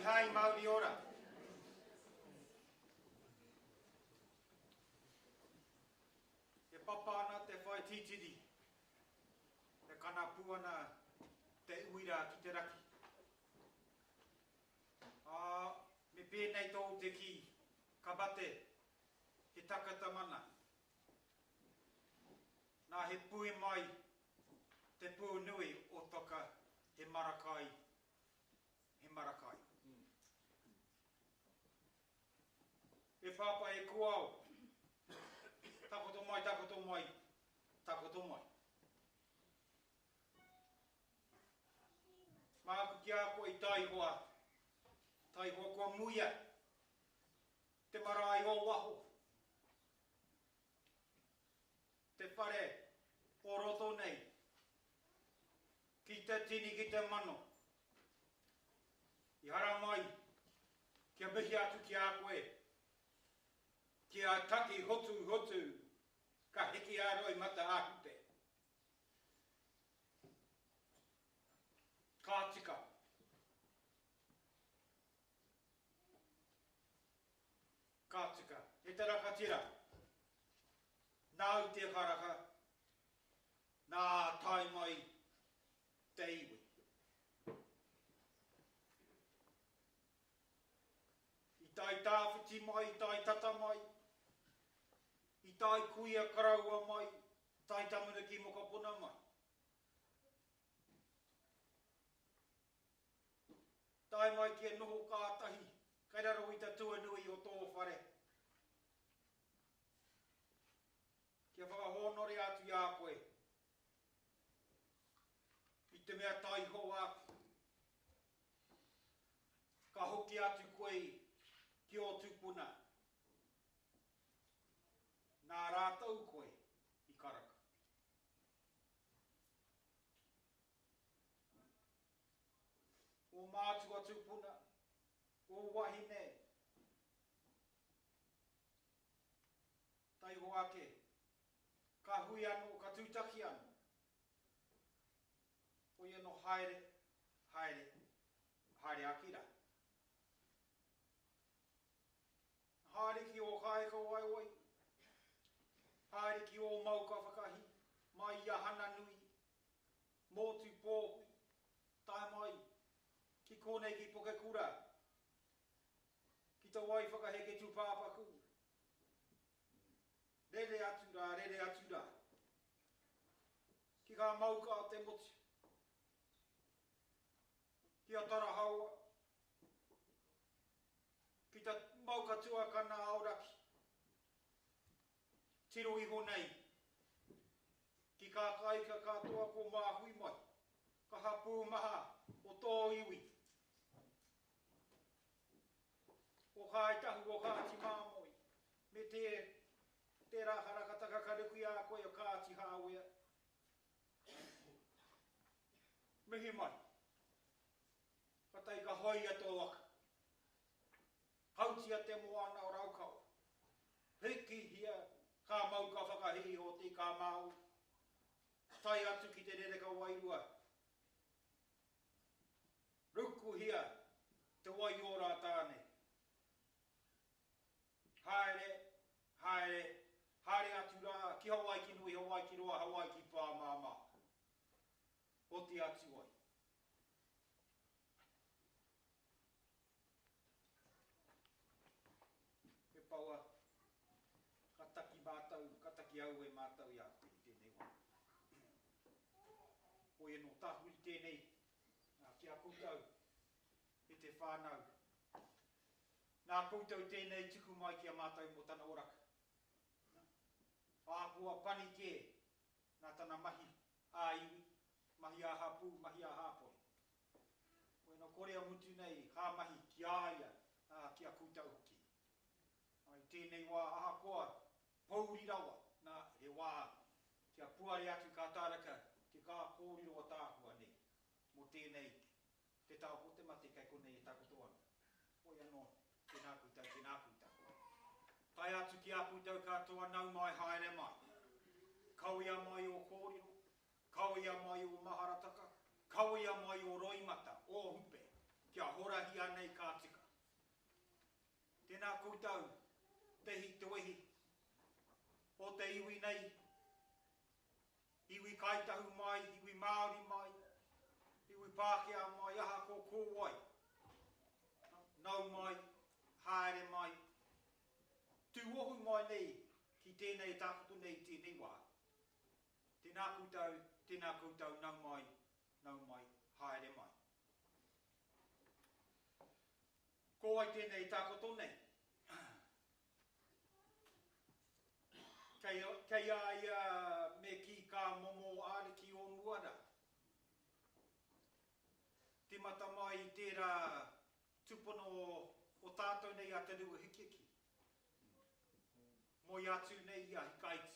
hai Māori ora. E papana te whai titiri. E kana puana te uira ki te raki. Me pēnei tōu te ki, ka bate, he takata mana. Nā he pui mai, te pū nui o toka he marakai. He marakai. E papa e kuau. Takoto mai, takoto mai, takoto mai. Māku ki a koe i taihoa. Taihoa kua muia. Te marae o waho. Te whare o roto nei. Ki te tini ki te mano. I hara mai. Kia mihi atu ki a koe. Kia taki hotu hotu. Ka hiki aro i mata ahute. Ka tika. Ka tika. E te rakatira. Nā i te karaka. Nā tai mai te iwi. I tai tāwhiti mai, i tai tata mai. I tai kuia karaua mai. I tai tamuna ki mokapuna mai. Tai mai ki e noho kātahi. Kai raro i ta tuanui o tō whare. Kia whakahonore atu i a koe. I te mea tai hoa. Ka hoki atu koe ki o tupuna. Nā rātau koe i karaka. O mātua tupuna. O wahine. Tai hoa ke. Ka hui anu, ka tūtaki anu. O ia no haere, haere, haere akira. Haere ki o hae ka waiwai. Haere ki o mau ka whakahi. Mai ia hana nui. Mōtu pōhui. Tai mai. Ki kōnei ki poke kura. Ki ta wai whakaheke tūpāpaku. Rere atu rā, rere atu rā. Ki kā mauka o te motu. Ki a tara haua. Ki ta mauka tuakana auraki. Tiro iho nei. Ki kā kaika katoa ko māhui mai. Ka hapū maha o tō iwi. O kai tahu o kāti māmoi. Me te rāharakataka kareku i a koe o kāti hāwea. Mihi mai. Katai ka hoi ato waka. Hautia te moana o raukau. Hiki hia kā mau ka whakahi o te kā mau. Tai atu ki te rereka wairua. Ruku hia te wai ora tāne. Haere, haere, haere atu rā, ki Hawaii ki nui, Hawaii ki roa, Hawaii ki pā māma. O te atu wai. E paua, kataki mātau, kataki au e mātau i atu i tēnei wai. O e no tahu i tēnei, ki a kutau, i te whānau. Nā koutou tēnei tuku mai ki a mātou mo tana oraka. Āpua pani ke, nā tana mahi a iwi, mahi a hapu, mahi a hāpoi. Koe no korea mutu nei, hā mahi ki āia, ki a koutou hoki. Ai tēnei wā aha koa, pouri rawa, nā he wā, ki a puare atu kā tāraka, ki kā kōriro o tāhua nei. Mo tēnei, te tau po te mate kai konei e takoto ana. Oi anō. Tēnā kutau, tēnā kutau. Tai atu ki a kutau katoa nau mai haere mai. Kauia mai o kōriro, kauia mai o maharataka, kauia mai o roimata, o hupe. kia horahi anei ka tika. Tēnā koutou, tehi te wehi, o te iwi nei, iwi kaitahu mai, iwi Māori mai, iwi Pākehā mai, aha ko kōwai. Nau mai, haere mai, tūohu mai nei, ki tēnei tākutu nei tēnei wā. Tēnā koutou, nau mai, haere mai. Ko ai tēnei tākutu nei. Kei ai me ki ka momo āriki o muara. Te mata mai tērā tupono o tātou nei a te rua hikiki. Moi atu nei a hikaiti.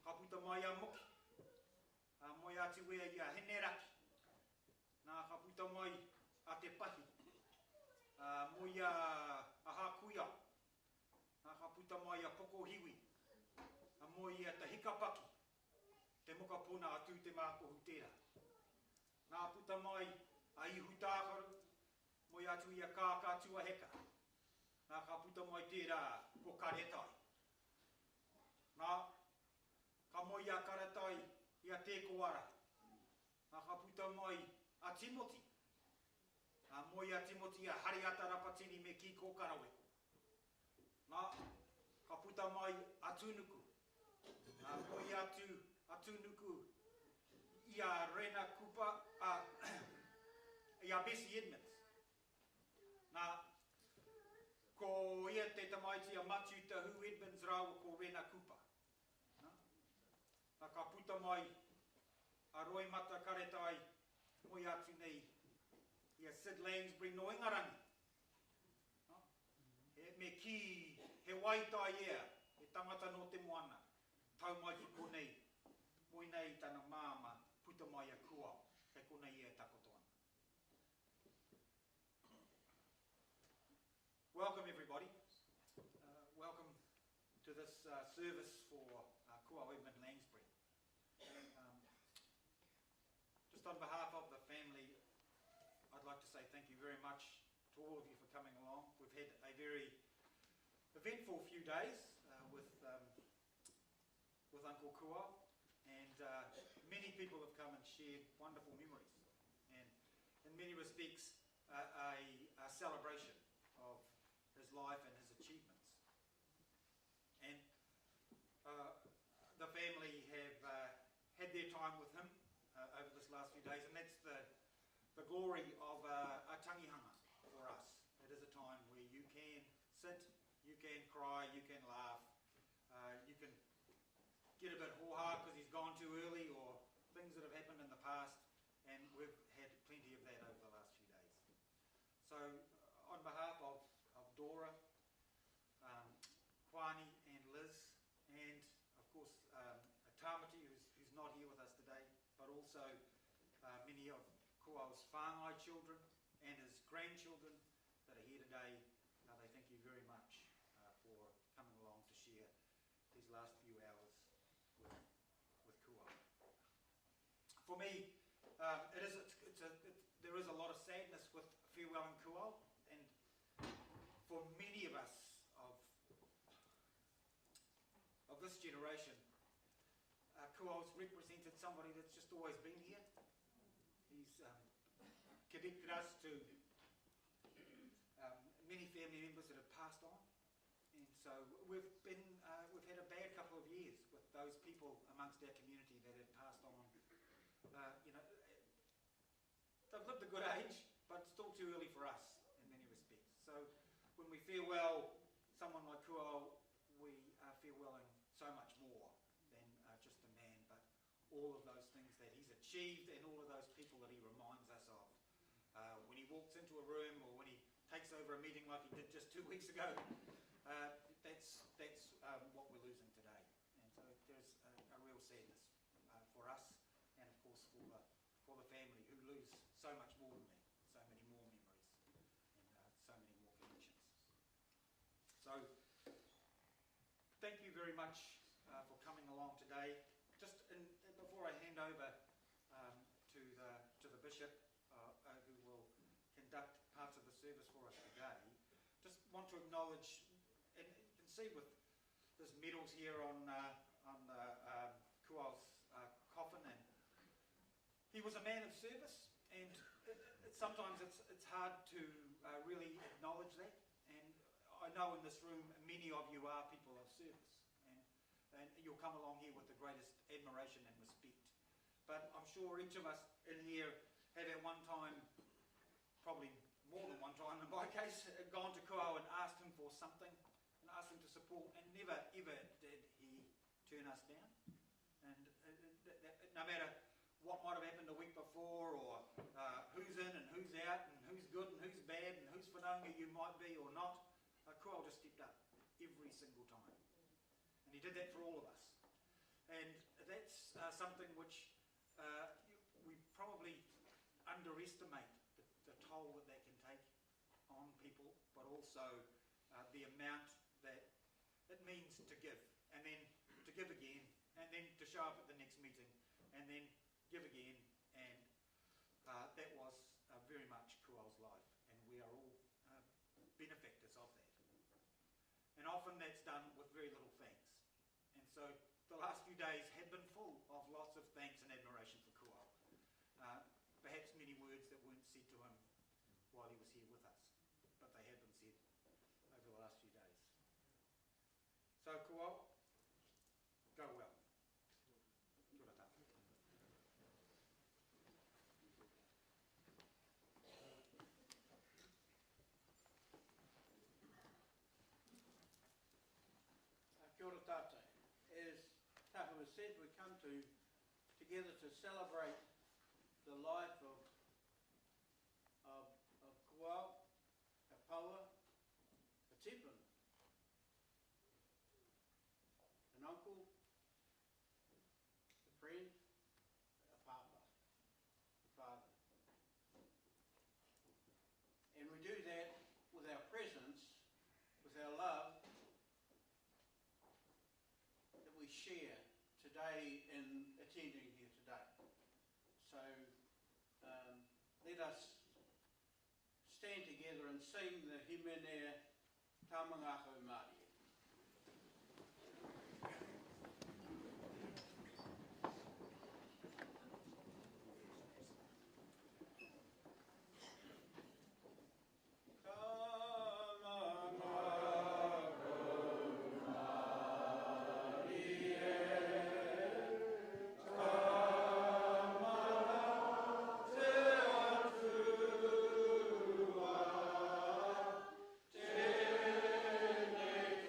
Ka puta mai a moki. Moi atu ea i a heneraki. Nā ka puta mai a te pahi. Moi a hakuia. Nā ka puta mai a pokohiwi. Moi a te hikapaki. Te moka puna atu te mākohu tērā. Nā puta mai a ihu tākaru. Moi atu i a kākātua heka. Nā ka puta mai tērā ko karetai. Nā ka moi a karetai i a tēko ara. Nā ka puta mai a Timoti. Moi a Timoti a Hariata Rapatini me ki ko karawe. Nā ka puta mai a Tunuku. Moi atu Tunuku i a Rena Kupa, i a Bessie Edmonds. Nā, ko ia te tamaiti a Matu Tahu Edmonds rāua ko Rena Kupa. Nā ka puta mai a Roy Mata Karetai, moi atu nei i a Sid Lansbury no Ingarangi. Me ki he waitai ea, he tangata no te moana, tau mai ki konei, moi nei tana māma puta mai a kua, kei konei ea takotoana. Welcome everybody. Welcome to this service for Kua Edmund Lansbury. Just on behalf of the family, I'd like to say thank you very much to all of you for coming along. We've had a very eventful few days with Uncle Kua, and many people have come and shared wonderful memories, and in many respects a celebration of his life and his achievements. And the family have had their time with him over this last few days, and that's the glory of a tangihanga for us. It is a time where you can sit, you can cry, you can laugh, you can get a bit hoha because he's gone too early or things that have happened in the past, and we've had plenty of that over the last few days. So on behalf of Dora, Kwani and Liz, and of course Tamati, who's not here with us today, but also many of Kua's whāngai children and his grandchildren that are here today, they thank you very much for coming along to share these last few hours with Kua. For me, there is a lot of sadness with farewelling Kua, and for many of us of this generation, Kua's represented somebody that's just always been here. He's connected us to many family members that have passed on, and so we've had a bad couple of years with those people amongst our community that have passed on. They've lived a good age, but still too early for us in many respects. So when we farewell someone like Kua, we are farewelling so much more than just a man, but all of those things that he's achieved and all of those people that he reminds us of. When he walks into a room or when he takes over a meeting like he did just 2 weeks ago, that's what we're losing today. And so there's a real sadness for us, and of course for the family who lose so much more than that, so many more memories and so many more connections. So thank you very much for coming along today. Just before I hand over to the bishop, who will conduct to acknowledge, and you can see with there's medals here on Kuao's coffin, and he was a man of service, and sometimes it's hard to really acknowledge that. And I know in this room many of you are people of service, and you'll come along here with the greatest admiration and respect. But I'm sure each of us in here have at one time, probably more than one time in my case, gone to Kuao and asked him for something, and asked him to support, and never ever did he turn us down. And no matter what might have happened the week before, or who's in and who's out, and who's good and who's bad, and whose whanaunga you might be or not, Kuao just stepped up every single time. And he did that for all of us. And that's something which we probably underestimate the toll that can take on people, but also the amount that it means to give, and then to give again, and then to show up at the next meeting, and then give again, and that was very much Kuao's life, and we are all benefactors of that. And often that's done with very little thanks. And so the last few days have been full of lots of thanks and admiration for Kuao. Perhaps many words that weren't said to him while he was here with us, but they have been said over the last few days. So Kuao, go well. Kia ora tātou. Kia ora tātou. As Tahu has said, we come together to celebrate the life of Kuao, a paua, a tipun, an uncle, a friend, a papa, a father. And we do that with our presence, with our love, that we share today in attending here today. So let us stand together and sing the Himene Tamangako Māori. Te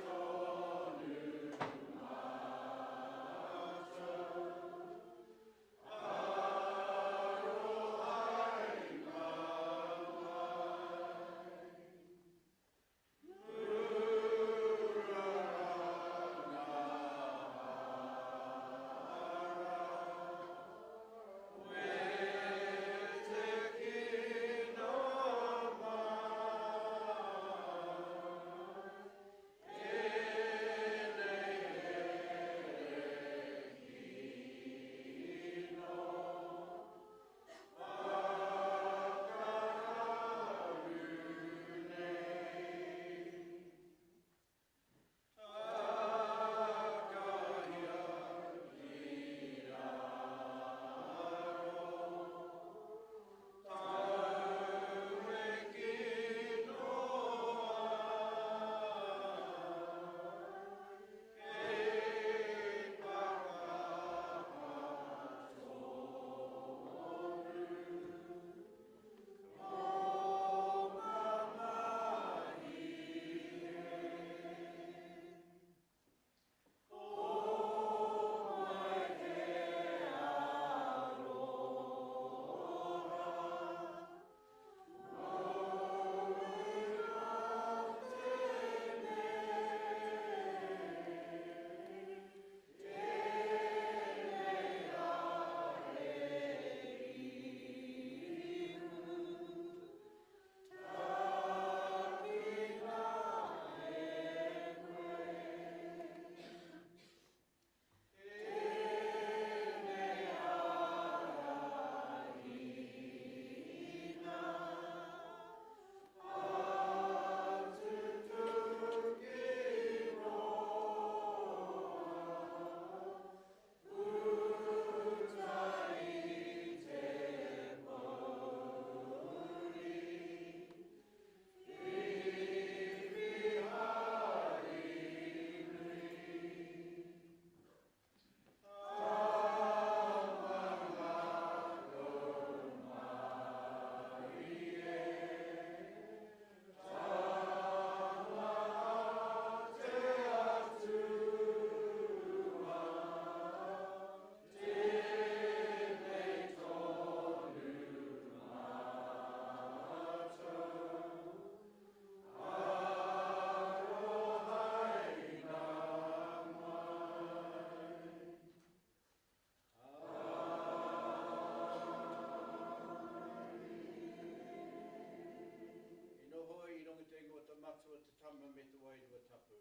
wairua tapu.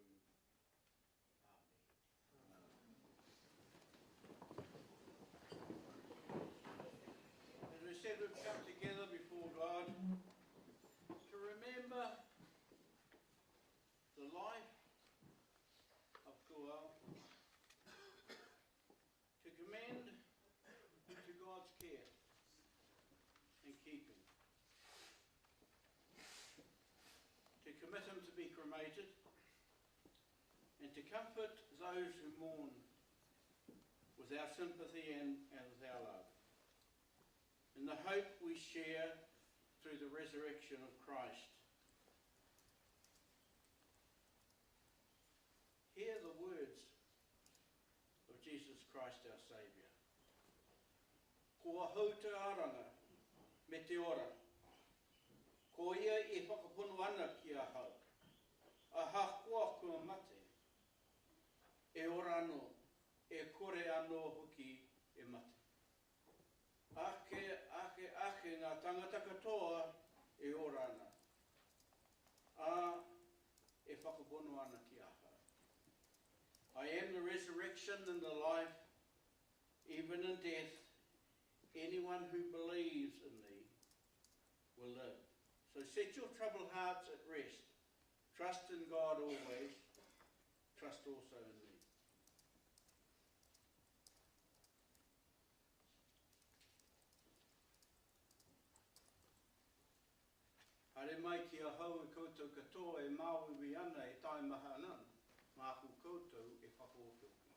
As we said, we've come together before God to remember the life of Kuau, to commend to God's care and keeping, to commit him to be cremated, and to comfort those who mourn with our sympathy and with our love, in the hope we share through the resurrection of Christ. Hear the words of Jesus Christ our Saviour. Kua hau te aranga me te ora. Ko ia e whakapunu ana ki a hau. A hakoa kua mate. E ora anō, e kore anō hoki e mate. Ake ngā tangata katoa e ora ana. E whakapunu ana ki a hau. I am the resurrection and the life, even in death. Anyone who believes in me will live. So set your troubled hearts at rest. Trust in God always. Trust also in me. Hare mai ki a hau e koutou katoa e māwiwi ana e tai maha anan. Māku koutou e whakaotoki.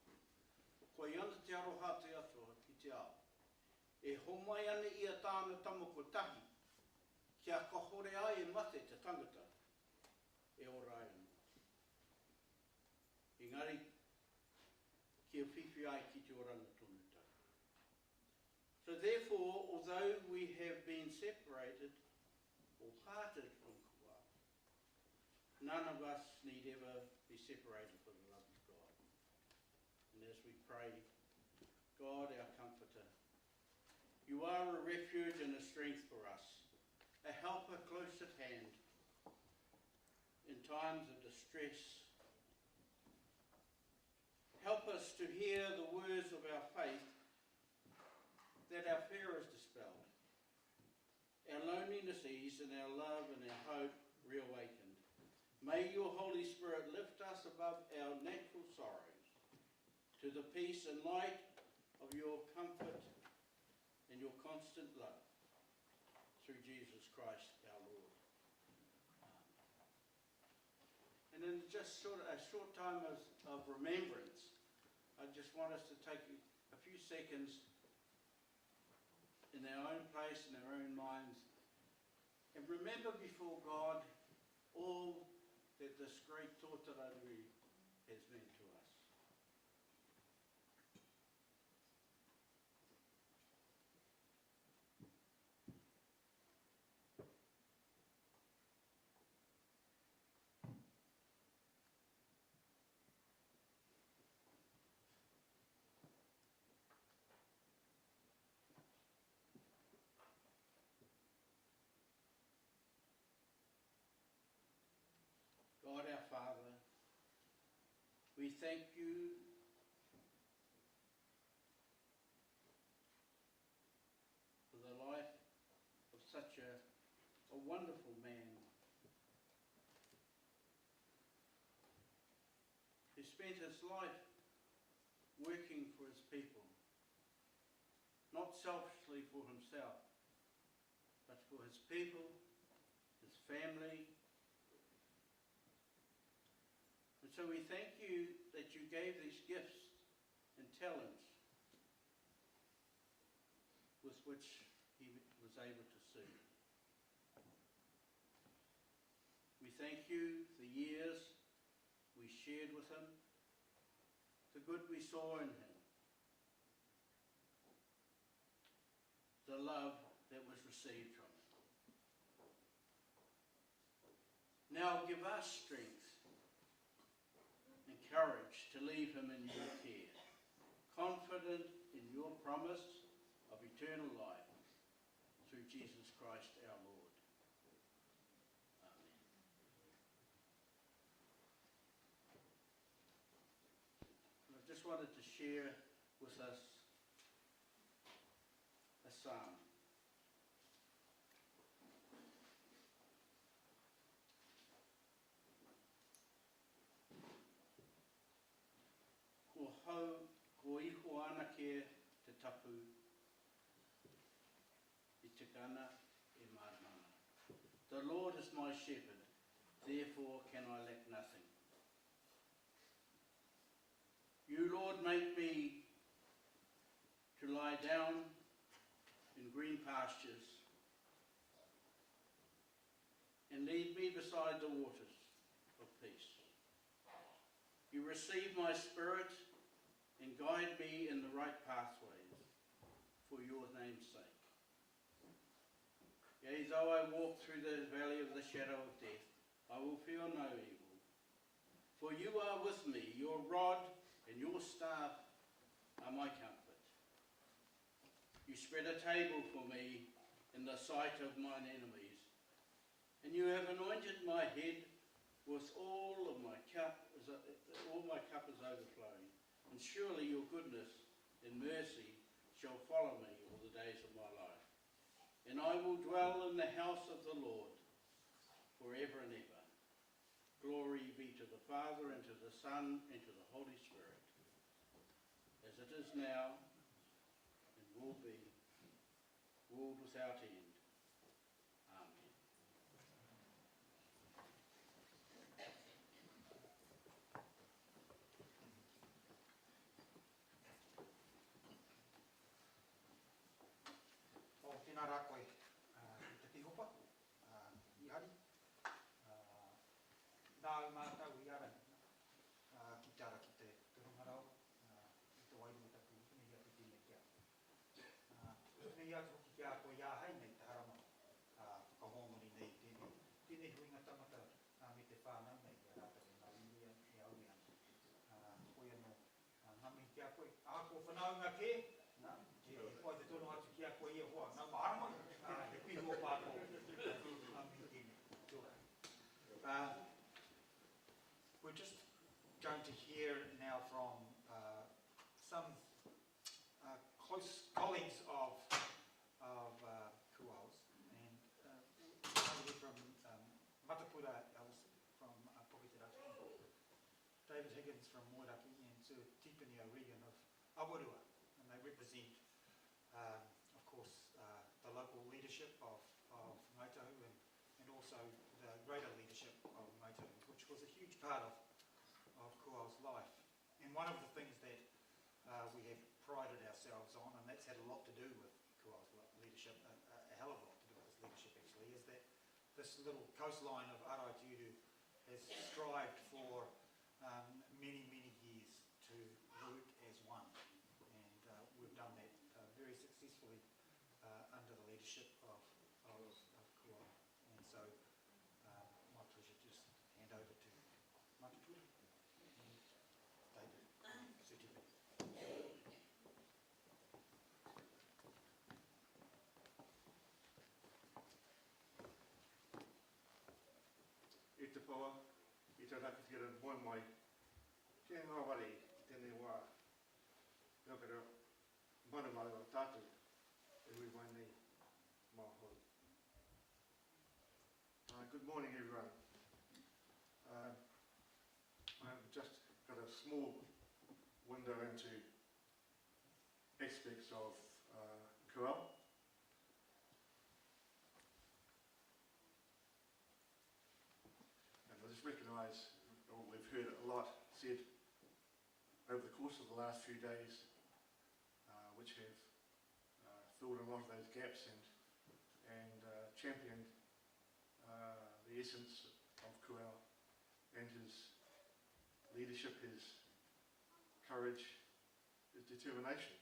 Ko i ana te aroha te atua ki te ao. E homai ane ia tāna tamoko tahi, kia kahore ai e mate te tangata, e ora ai anō. Engari, kia whiwhi ai ki te oranga tonu tau. So therefore, although we have been separated or parted from Kuau, none of us need ever be separated from the love of God. And as we pray, God, our comforter, you are a refuge and a strength for us, a helper close at hand in times of distress. Help us to hear the words of our faith, that our fear is dispelled, our loneliness eased, and our love and our hope reawakened. May your Holy Spirit lift us above our natural sorrows to the peace and light of your comfort and your constant love, through Jesus Christ our Lord. And in just a short time of remembrance, I just want us to take a few seconds in our own place, in our own minds, and remember before God all that this great tōtararuri has meant to us. God our Father, we thank you for the life of such a wonderful man who spent his life working for his people, not selfishly for himself, but for his people, his family. And so we thank you that you gave these gifts and talents with which he was able to serve. We thank you for the years we shared with him, the good we saw in him, the love that was received from him. Now give us strength and courage to leave him in your care, confident in your promise of eternal life through Jesus Christ our Lord. Amen. wanted to share with us a psalm. Ko hau, ko iho anake te tapu, I te kana e marmana. The Lord is my shepherd, therefore can I lack nothing. You, Lord, make me to lie down in green pastures and lead me beside the waters of peace. You receive my spirit and guide me in the right pathways for your name's sake. Yea, though I walk through the valley of the shadow of death, I will fear no evil. For you are with me, your rod and your staff are my comfort. You spread a table for me in the sight of mine enemies, and you have anointed my head with all my cup is overflowing. And surely your goodness and mercy shall follow me all the days of my life. And I will dwell in the house of the Lord forever and ever. Glory be to the Father, and to the Son, and to the Holy Spirit, as it is now, and will be, world without end. Amen. O tēnā rā koe i te tihopa, I hari. Nā mātau I ara ki te ara ki te turungarau, I te wairu taku nei atu tēnei kia. Nei atu hoki kia koe ia hei nei te harama, whakahongoni nei tēnei huinga tamata me te whānau nei I rātau e ngā inia e auian. Koe anō ngami kia koe, ko whanaunga ke, e koe te tono atu kia koe ia hoa, nā maharama, he piho pātō, ngami tēnei. We're just going to hear now from some close colleagues of Kuao's, and we'll hear from Matapura Ellis from Poketauraki, David Higgins from Moeraki, and Sir Tipene O'Regan of Awarua, and they represent, of course, the local leadership of Ngaitahu and also the greater leadership of Ngaitahu, which was a huge part of Kuao's life. And one of the things that we have prided ourselves on, and that's had a lot to do with Kuao's leadership, a hell of a lot to do with his leadership actually, is that this little coastline of Araitiuru has strived for many, many years to work as one. And we've done that very successfully under the leadership of Kuao. And so my pleasure to just hand over to Matapura and David. Sir Tipene. I te paua, I te rakawhira moe mai, kia ngā wari tēnei wā, ngā kera mana mai o tātou, e hui mai nei mā hou. Good morning everyone. I've just got a small window into aspects of Kuao. And I just recognise, we've heard a lot said over the course of the last few days, which have filled a lot of those gaps and championed the essence of Kuao and his leadership, his courage, his determination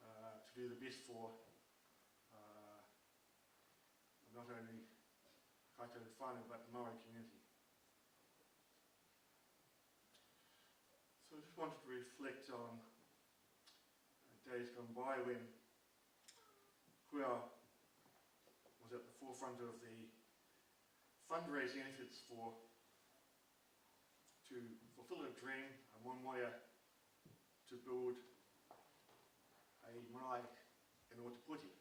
to do the best for not only Kaitauri whānau but the Māori community. So I just wanted to reflect on days gone by when Kuao was at the forefront of the fundraising efforts to fulfill a dream, a Momoia to build a marae in Ōtepoti,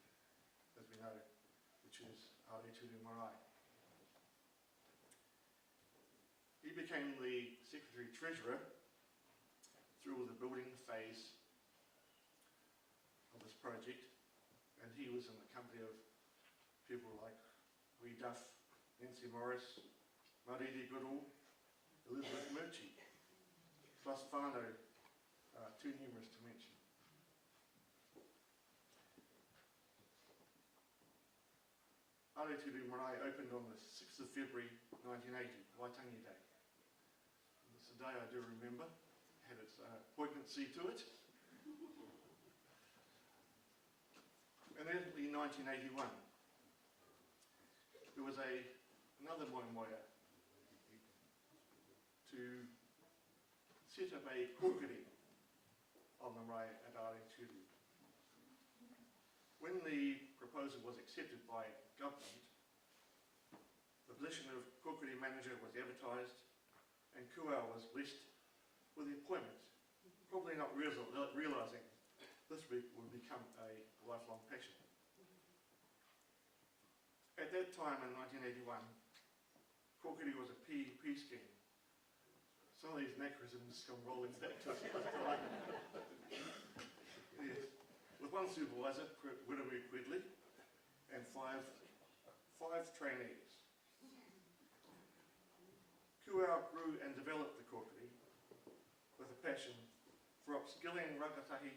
as we know, which is Aotearoa Marae. He became the Secretary-Treasurer through the building phase of this project, and he was in the company of people like Wee Duff, Nancy Morris, Maridi Goodall, Elizabeth Murchie, plus whānau, too numerous to mention. Aotearoa Marae opened on the 6th of February 1980, Waitangi Day. It's a day I do remember, had its poignancy to it. In early 1981, there was another moemoeā to set up a kōkiri on the marae at Aotearoa. When the proposal was accepted by government, the position of kōkiri manager was advertised and Kuau was blessed with the appointment, probably not realising this would become a lifelong passion. At that time in 1981, kōkiri was a PEP scheme. Some of these anachronisms come rolling back to us. Yes. With one supervisor, Wiremu Quedley, and five trainees. Kuau grew and developed the kōkiri with a passion for upskilling rangatahi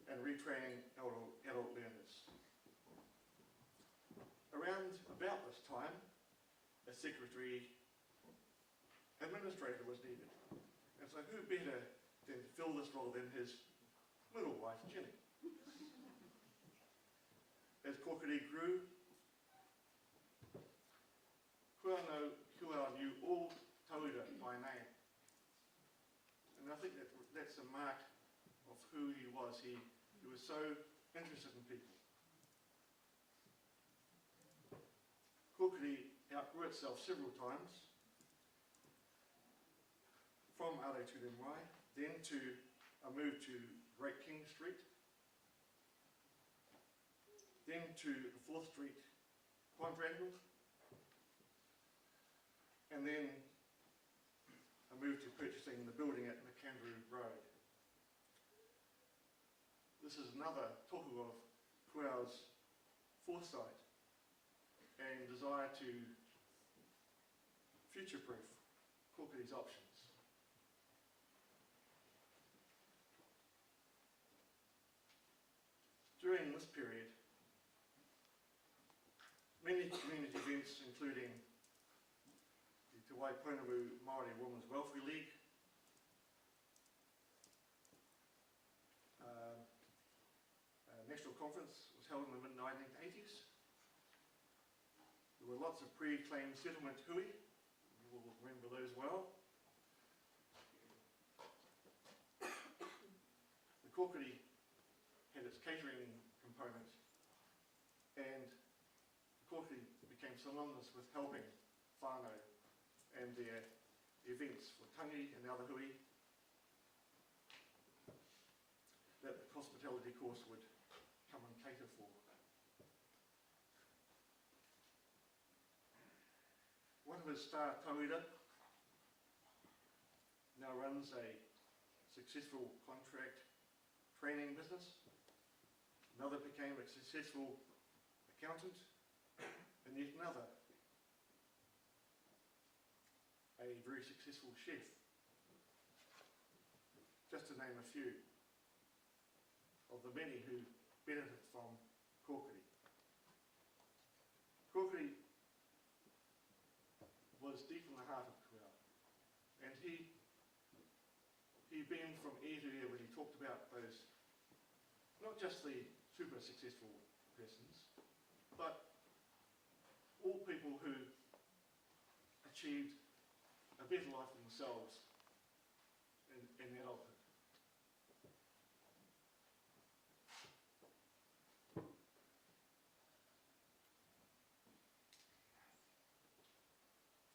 and retraining adult learners. Around about this time, a secretary administrator was needed. And so who better than to fill this role than his little wife, Jenny. As kōkiri grew, Kuau knew all Tauira by name. And I think that's a mark of who he was. He was so interested in people. Kōkiri outgrew itself several times, from Aotearoa Marae, then to a move to Great King Street, then to the 4th Street quadrangle, and then a move to purchasing the building at McAndrew Road. This is another tohu of Kuau's foresight and desire to future-proof kōkiri's options. During this period, many community events, including the Te Waiponamu Māori Women's Welfare League, a national conference was held in the mid-1980s. There were lots of pre-claim settlement hui, you will remember those well. The kōkiri had its catering component, and the kōkiri became synonymous with helping whānau and their events for tangi and other hui that the hospitality course would come and cater for. One of his star tauira now runs a successful contract training business. Another became a successful accountant, and yet another a very successful chef, just to name a few of the many who benefit from kōkiri. Kōkiri was deep in the heart of Kuau, and he beamed from ear to ear when he talked about those, not just the super successful persons, but all people who achieved a better life for themselves in adulthood.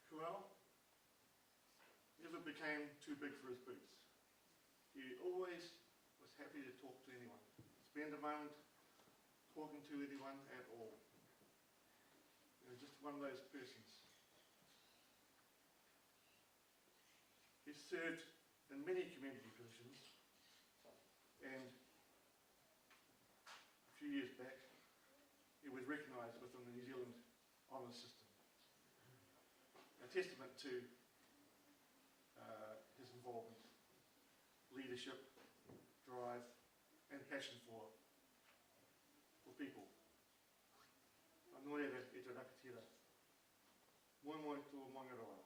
Kuau never became too big for his boots. He always was happy to talk to anyone, spend a moment talking to anyone at all. He was just one of those persons. He served in many community positions, and a few years back he was recognised within the New Zealand honours system. A testament to his involvement, leadership, drive and passion for people. Anoere e te rakatira. Moi moi tō mangaroa.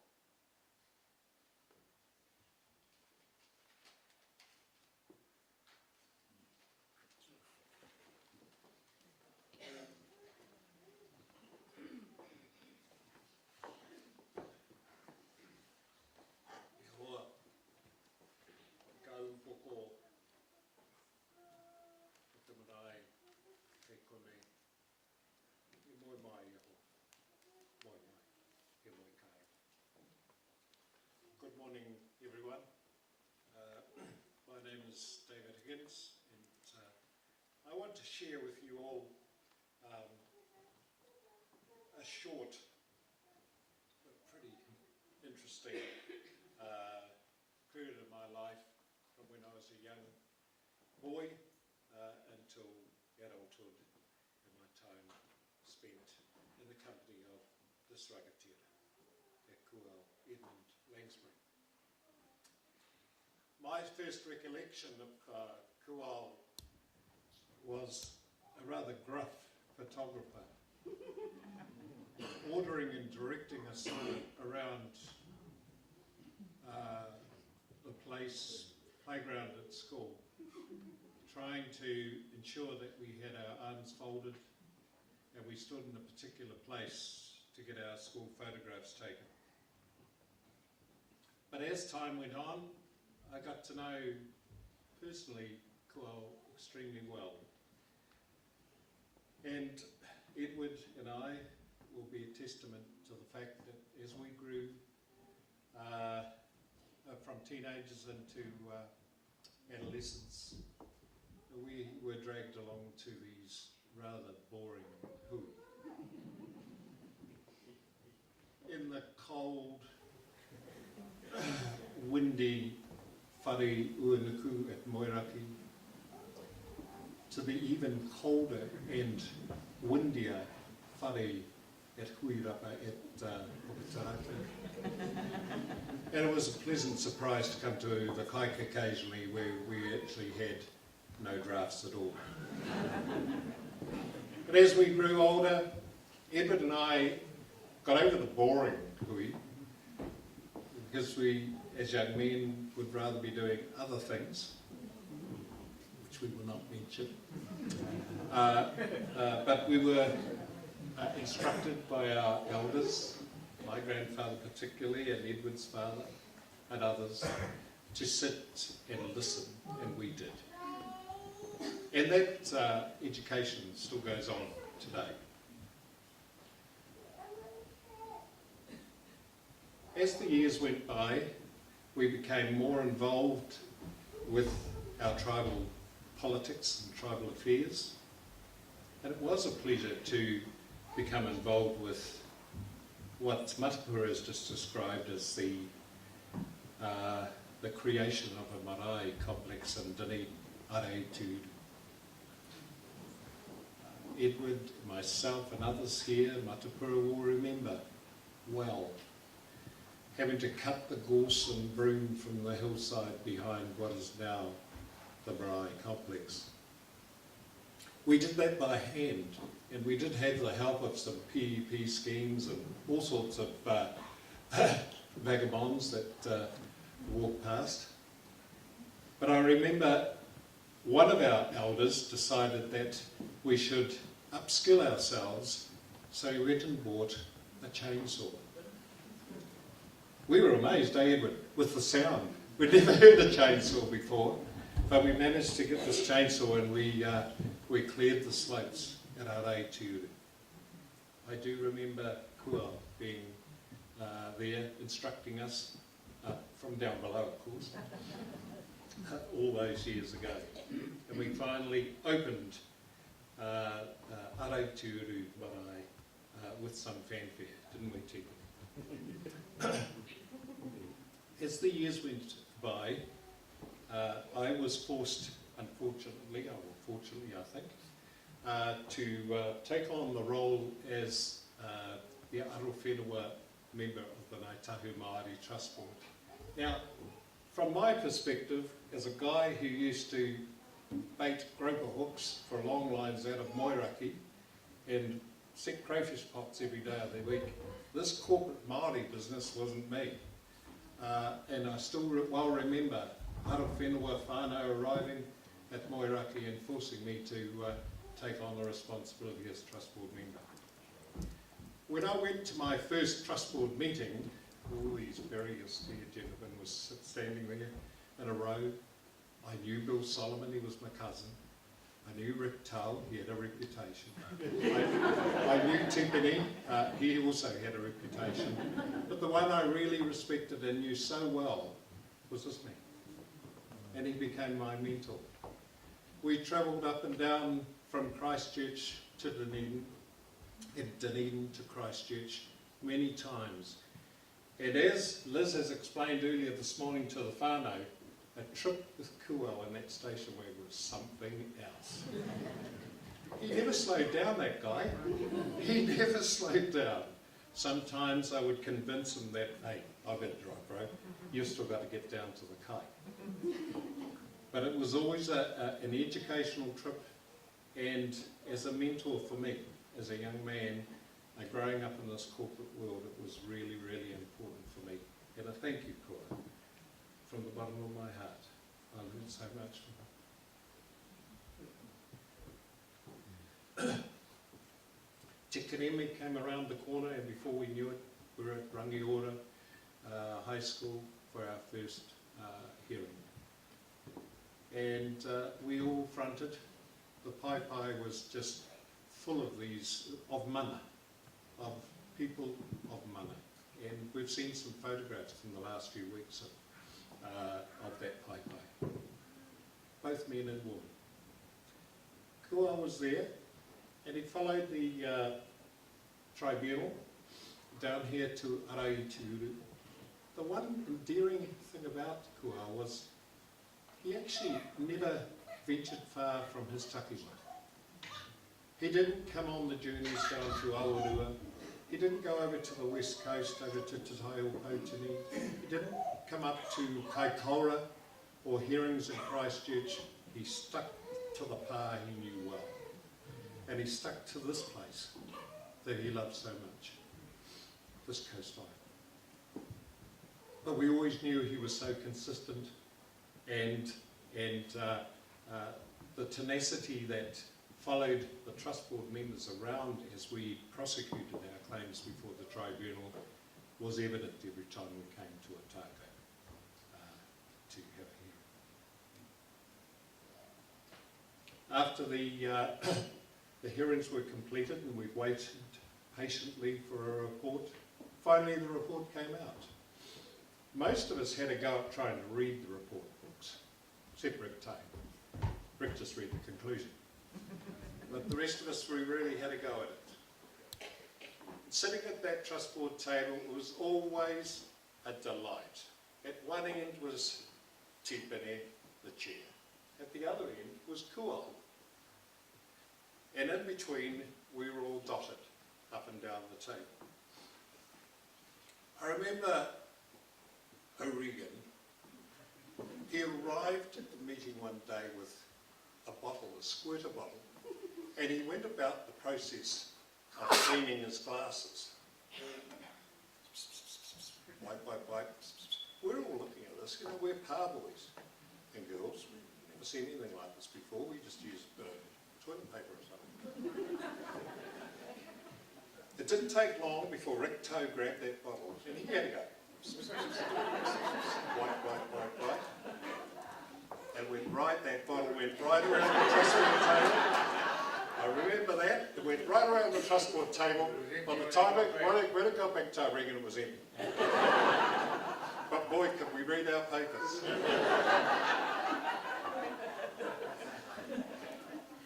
Good morning, everyone. My name is David Higgins, and I want to share with you all a short but pretty interesting period of my life from when I was a young boy until adulthood, and my time spent in the company of this rangatira, e Kuao Edmund Langsbury. My first recollection of Kuao was a rather gruff photographer ordering and directing us around the playground at school, trying to ensure that we had our arms folded and we stood in a particular place to get our school photographs taken. But as time went on, I got to know personally Kuao extremely well. And Edward and I will be a testament to the fact that as we grew from teenagers into adolescence, we were dragged along to these rather boring hui. In the cold, windy whare Uanuku at Moeraki, to the even colder and windier whare at Huirapa at Hokitaraki. And it was a pleasant surprise to come to the kaika occasionally where we actually had no drafts at all. But as we grew older, Edward and I got over the boring hui, because we, as young men, would rather be doing other things, which we will not mention. But we were instructed by our elders, my grandfather particularly, and Edward's father, and others, to sit and listen, and we did. And that education still goes on today. As the years went by, we became more involved with our tribal politics and tribal affairs, and it was a pleasure to become involved with what Matapura has just described as the creation of a marae complex in Dunedin, Aretude. Edward, myself and others here, Matapura will remember well having to cut the gorse and broom from the hillside behind what is now the marae complex. We did that by hand, and we did have the help of some PEP schemes and all sorts of vagabonds that walked past. But I remember one of our elders decided that we should upskill ourselves, so he went and bought a chainsaw. We were amazed, Edward, with the sound. We'd never heard a chainsaw before, but we managed to get this chainsaw and we cleared the slopes at Aretude. I do remember Kuao being there, instructing us from down below, of course. all those years ago. And we finally opened Arai Tiuru Marae with some fanfare, didn't we, Tika? As the years went by, I was forced, unfortunately, or fortunately I think, to take on the role as the Arowhenua member of the Ngāi Tahu Māori Trust Board. Now, from my perspective, as a guy who used to bait groper hooks for long lines out of Moiraki and set crayfish pots every day of the week, this corporate Māori business wasn't me. And I still well remember Arowhenua whānau arriving at Moiraki and forcing me to take on the responsibility as Trust Board member. When I went to my first Trust Board meeting, all these very austere gentlemen were standing there in a row. I knew Bill Solomon, he was my cousin. I knew Rick Tull, he had a reputation. I knew Timpani, he also had a reputation. But the one I really respected and knew so well was this man. And he became my mentor. We travelled up and down from Christchurch to Dunedin, and Dunedin to Christchurch many times. And as Liz has explained earlier this morning to the whānau, a trip with Kuo in that station wagon was something else. He never slowed down, that guy. He never slowed down. Sometimes I would convince him that, hey, I've got to drive, bro. You've still got to get down to the kai. But it was always an educational trip, and as a mentor for me, as a young man, growing up in this corporate world, it was really, really important for me. And I thank you, Kua, from the bottom of my heart. I learned so much from him. Te Kereme came around the corner, and before we knew it, we were at Rangiora High School for our first hearing. And we all fronted. The Pai was just full of these, of mana, of people of mana. And we've seen some photographs in the last few weeks of that Pai. Both men and women. Kua was there, and he followed the tribunal down here to Arai Tiuru. The one endearing thing about Kua was he actually never ventured far from his takiwa. He didn't come on the journeys down to Aurua. He didn't go over to the west coast, over to Te Tai o Hautini. He didn't come up to Kaikoura or hearings in Christchurch. He stuck to the pa he knew well. And he stuck to this place that he loved so much, this coastline. But we always knew he was so consistent, and the tenacity that followed the Trust Board members around as we prosecuted our claims before the tribunal was evident every time we came to Otago to have a hearing. After the hearings were completed and we waited patiently for a report, finally the report came out. Most of us had a go at trying to read the report books, except Rick Tay. Rick just read the conclusion. But the rest of us, we really had a go at it. Sitting at that Trust Board table was always a delight. At one end was Tipene, the chair. At the other end was Kua. And in between, we were all dotted up and down the table. I remember O'Regan. He arrived at the meeting one day with a bottle, a squirter bottle, and he went about the process of cleaning his glasses. Wipe, wipe, wipe. We're all looking at this, you know, we're par boys and girls. We've never seen anything like this before. We just use toilet paper or something. It didn't take long before Rick Toe grabbed that bottle and he had to go. Wipe, wipe, wipe, wipe. And that bottle went right around the Trust Board table. I remember that. It went right around the Trust Board table. By the time when it got back to O'Regan, it was empty. But Boy, can we read our papers.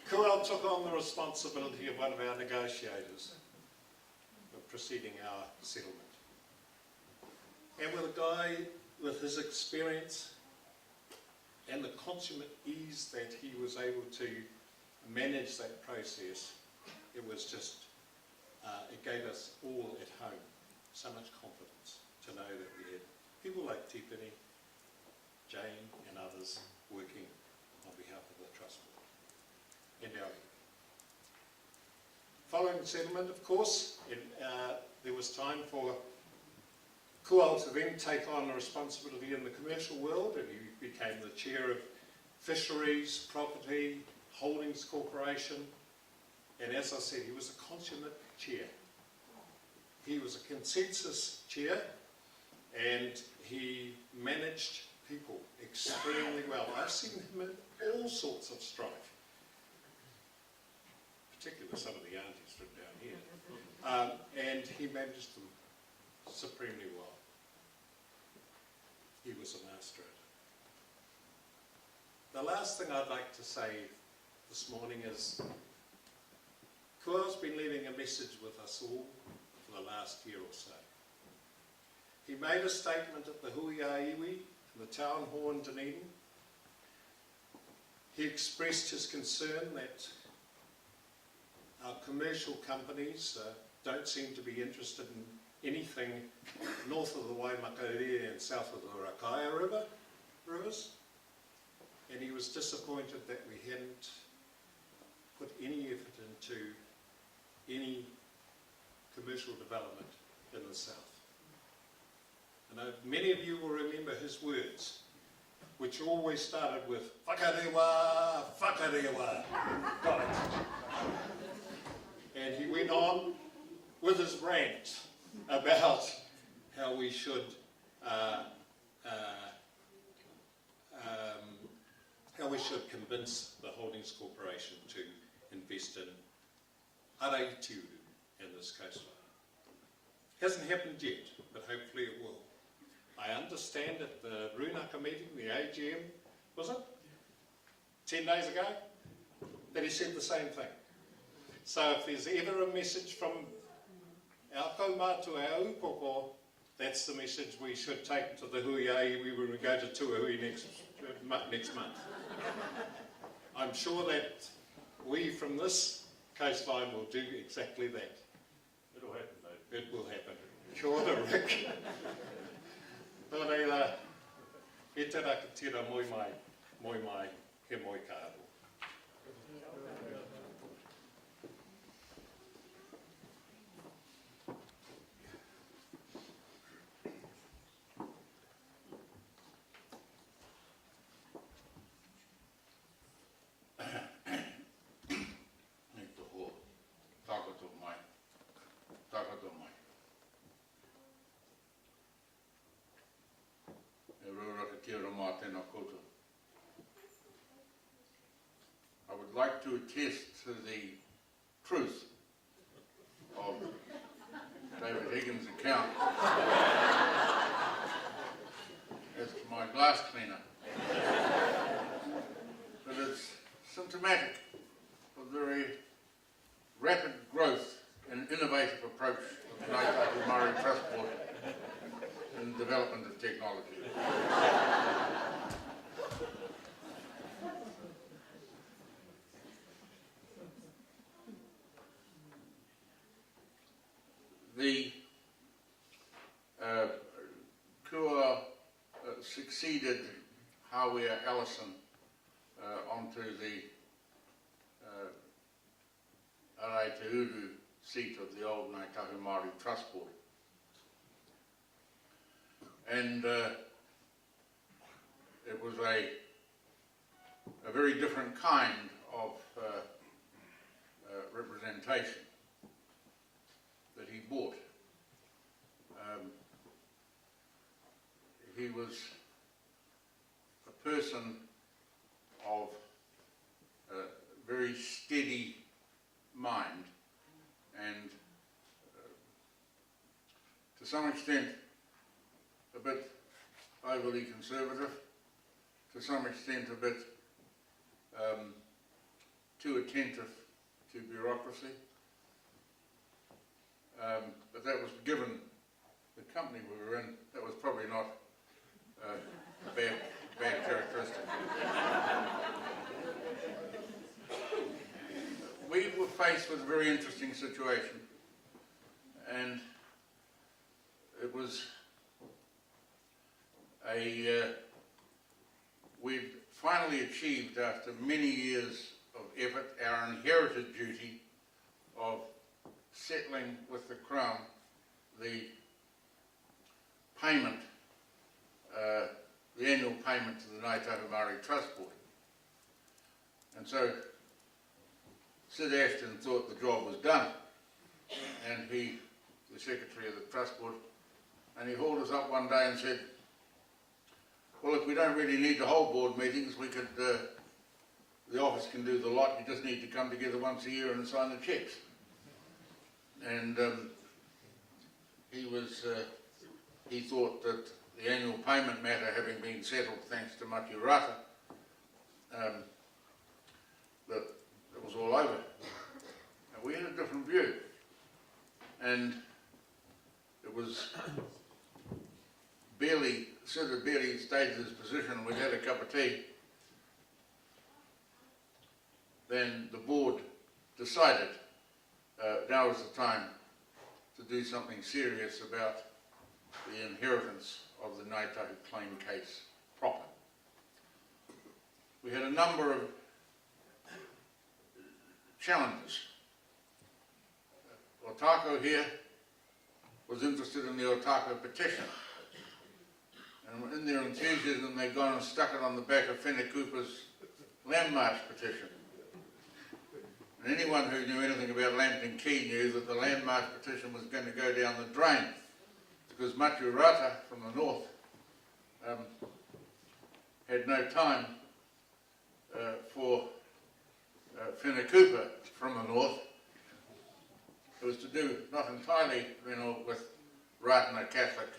Kual took on the responsibility of one of our negotiators of preceding our settlement. And with a guy with his experience and the consummate ease that he was able to manage that process, it was just, it gave us all at home so much confidence to know that we had people like Tipene, Jane and others working on behalf of the Trust Board and our iwi. Following settlement, of course, there was time for Kual to then take on the responsibility in the commercial world, and he became the chair of Fisheries, Property, Holdings Corporation, and as I said, he was a consummate chair. He was a consensus chair, and he managed people extremely well. I've seen him in all sorts of strife, particularly with some of the aunties from down here, and he managed them supremely well. He was a master at it. The last thing I'd like to say this morning is Kual's been leaving a message with us all for the last year or so. He made a statement at the Hui a Iwi in the town hall in Dunedin. He expressed his concern that our commercial companies don't seem to be interested in anything north of the Waimakariri and south of the Rakaia rivers, and he was disappointed that we hadn't put any effort into any commercial development in the south. And many of you will remember his words, which always started with whakarewa, whakarewa. Got it. And he went on with his rant about how we should convince the Holdings Corporation to invest in Araitiuru in this coastline. Hasn't happened yet, but hopefully it will. I understand at the Runaka meeting, the AGM, was it? 10 days ago, that he said the same thing. So if there's ever a message from our kaumātua, our upoko, that's the message we should take to the Hui a Iwi when we go to Tuahui next month. I'm sure that we from this coastline will do exactly that. It'll happen though. It will happen. Kia ora, Rick. Nō reira, e te raka tira moi mai, he moi ka aro. I would like to attest to the truth of David Higgins' account as to my glass cleaner. But it's symptomatic of the very rapid growth and innovative approach of the Ngāi Tahu Trust Board in the development of technology. The Kua succeeded Hawea Ellison onto the Araitiuru seat of the old Ngāi Tahu Māori Trust Board. And it was a very different kind of representation that he brought. He was a person of a very steady mind and to some extent a bit overly conservative, to some extent a bit too attentive to bureaucracy. But that was, given the company we were in, that was probably not a bad characteristic. We were faced with a very interesting situation, and it was we'd finally achieved, after many years of effort, our inherited duty of settling with the Crown the payment, the annual payment to the Ngāi Tahu Māori Trust Board. And so Sid Ashton thought the job was done, and he, the Secretary of the Trust Board, and he hauled us up one day and said, well, if we don't really need to hold board meetings, we could, the office can do the lot, you just need to come together once a year and sign the cheques. And he thought that the annual payment matter having been settled thanks to Matu Rata, that it was all over. And we had a different view. And it was Sid had barely stated his position, we'd had a cup of tea. Then the board decided now was the time to do something serious about the inheritance of the Ngāi Tahu claim case proper. We had a number of challenges. Otako here was interested in the Otako petition, and in their enthusiasm they'd gone and stuck it on the back of Whenekupa's Land March petition. And anyone who knew anything about Lambton Key knew that the Land March petition was going to go down the drain, because Matu Rata from the north had no time for Whenekupa from the north. It was to do not entirely, with Ratana Catholic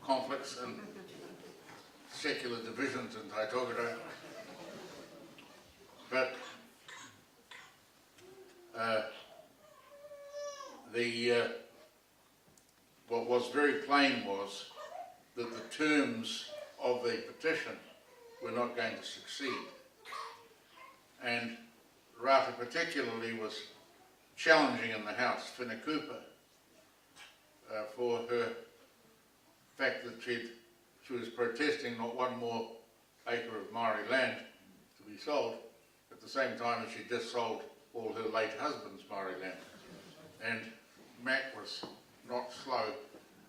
conflicts and secular divisions in Taitogara, but what was very plain was that the terms of the petition were not going to succeed. And Rata particularly was challenging in the House Whenekupa for her fact that she was protesting not one more acre of Maori land to be sold, at the same time as she just sold all her late husband's Maori land. And Mac was not slow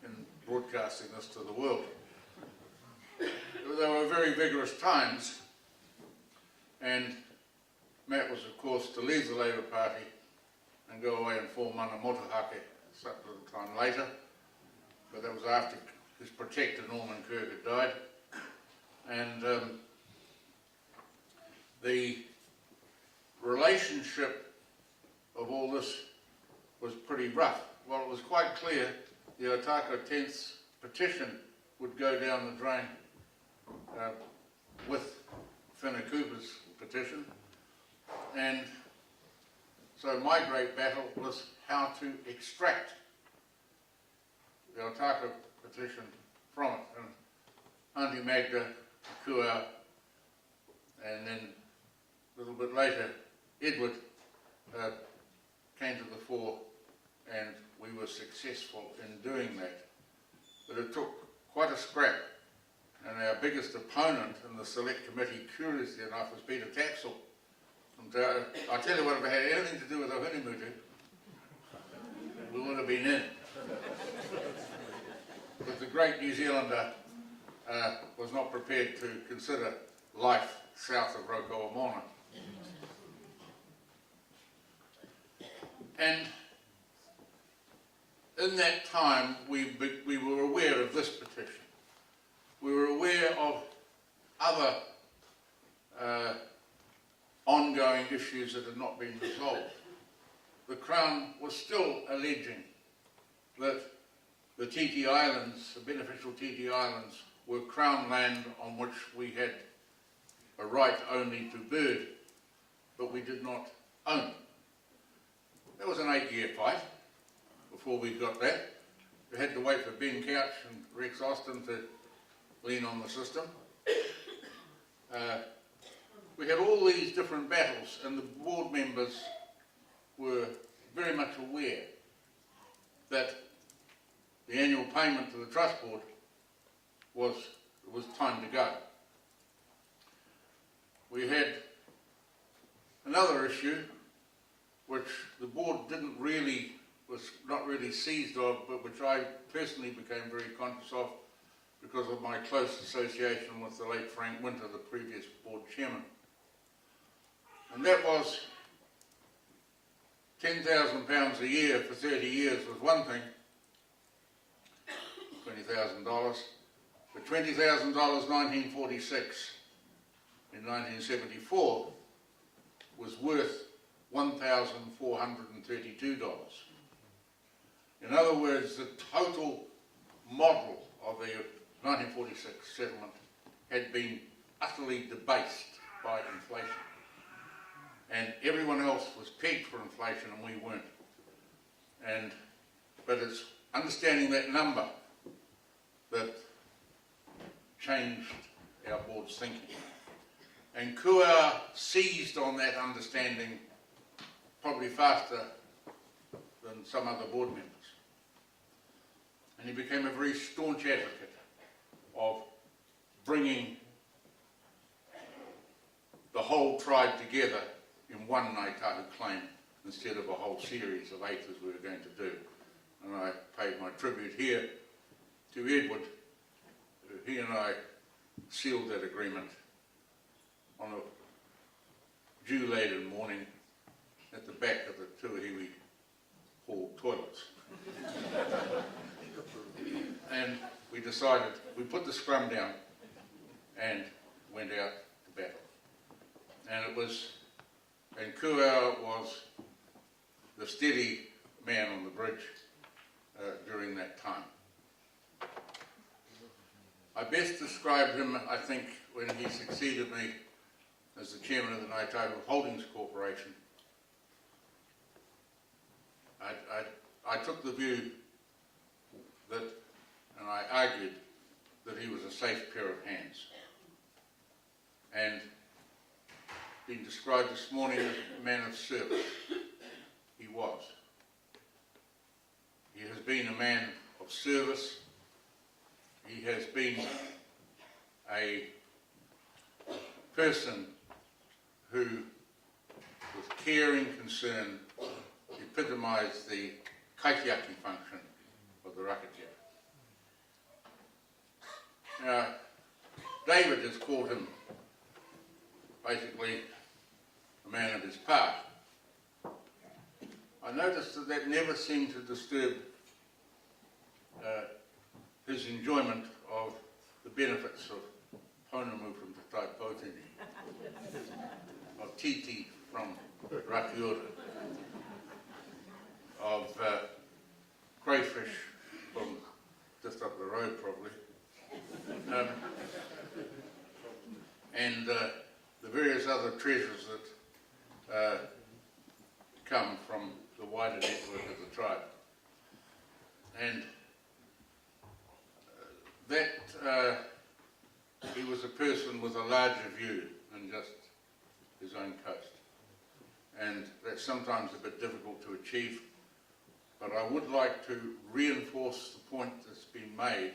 in broadcasting this to the world. They were very vigorous times, and Matt was, of course, to leave the Labour Party and go away and form Mana Motuhake some little time later, but that was after his protector Norman Kirk had died. And the relationship of all this was pretty rough. Well, it was quite clear the Otako 10th petition would go down the drain with Whenekupa's petition, and so my great battle was how to extract the Otako petition from it. And Auntie Magda Kuau, and then a little bit later Edward came to the fore, and we were successful in doing that. But it took quite a scrap, and our biggest opponent in the select committee, curiously enough, was Peter Tapsell. And I tell you what, if it had anything to do with Ohunimutu, we would have been in. But the great New Zealander was not prepared to consider life south of Rokoamona. And in that time, we were aware of this petition. We were aware of other ongoing issues that had not been resolved. The Crown was still alleging that the TT Islands, the beneficial TT Islands, were Crown land on which we had a right only to bird, but we did not own. That was an 8-year fight before we got that. We had to wait for Ben Couch and Rex Austin to lean on the system. We had all these different battles, and the board members were very much aware that the annual payment to the Trust Board was time to go. We had another issue which the board was not really seized of, but which I personally became very conscious of because of my close association with the late Frank Winter, the previous board chairman. And that was £10,000 a year for 30 years was one thing, $20,000, but $20,000 1946 in 1974 was worth $1,432. In other words, the total model of the 1946 settlement had been utterly debased by inflation. And everyone else was pegged for inflation and we weren't. But it's understanding that number that changed our board's thinking. And Kua seized on that understanding probably faster than some other board members. And he became a very staunch advocate of bringing the whole tribe together in one Ngāi Tahu claim instead of a whole series of 8 as we were going to do. And I paid my tribute here to Edward. He and I sealed that agreement on a dew-laden morning at the back of the Tuahiwi Hall toilets. And we decided, we put the scrum down and went out to battle. And Kua was the steady man on the bridge during that time. I best described him, I think, when he succeeded me as the chairman of the Ngāi Tahu Holdings Corporation. I took the view that, and I argued, that he was a safe pair of hands. And being described this morning as a man of service, he was. He has been a man of service. He has been a person who, with care and concern, epitomised the kaitiaki function of the Rakatia. Now, David has called him basically a man of his part. I noticed that never seemed to disturb his enjoyment of the benefits of Pounamu from Te Taipōtini, of Titi from Rakiura, of crayfish from just up the road probably, and the various other treasures that come from the wider network of the tribe. And that he was a person with a larger view than just his own coast. And that's sometimes a bit difficult to achieve, but I would like to reinforce the point that's been made,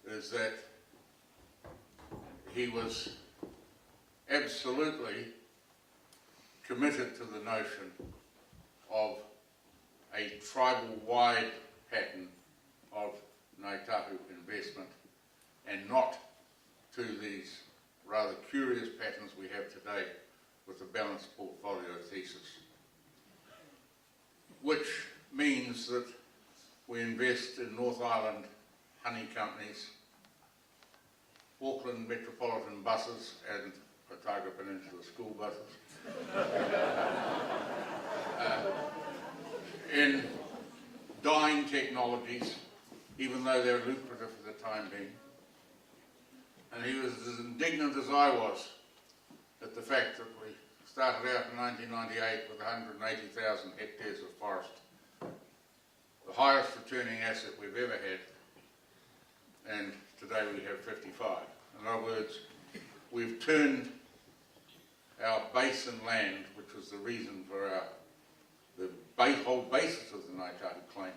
is that he was absolutely committed to the notion of a tribal-wide pattern of Ngāi Tahu investment and not to these rather curious patterns we have today with the balanced portfolio thesis, which means that we invest in North Island honey companies, Auckland Metropolitan buses and Otago Peninsula school buses, in dyeing technologies, even though they're lucrative for the time being, and he was as indignant as I was at the fact that we started out in 1998 with 180,000 hectares of forest, the highest returning asset we've ever had, and today we have 55. In other words, we've turned our basin land, which was the reason for the whole basis of the Ngāi Tahu claim,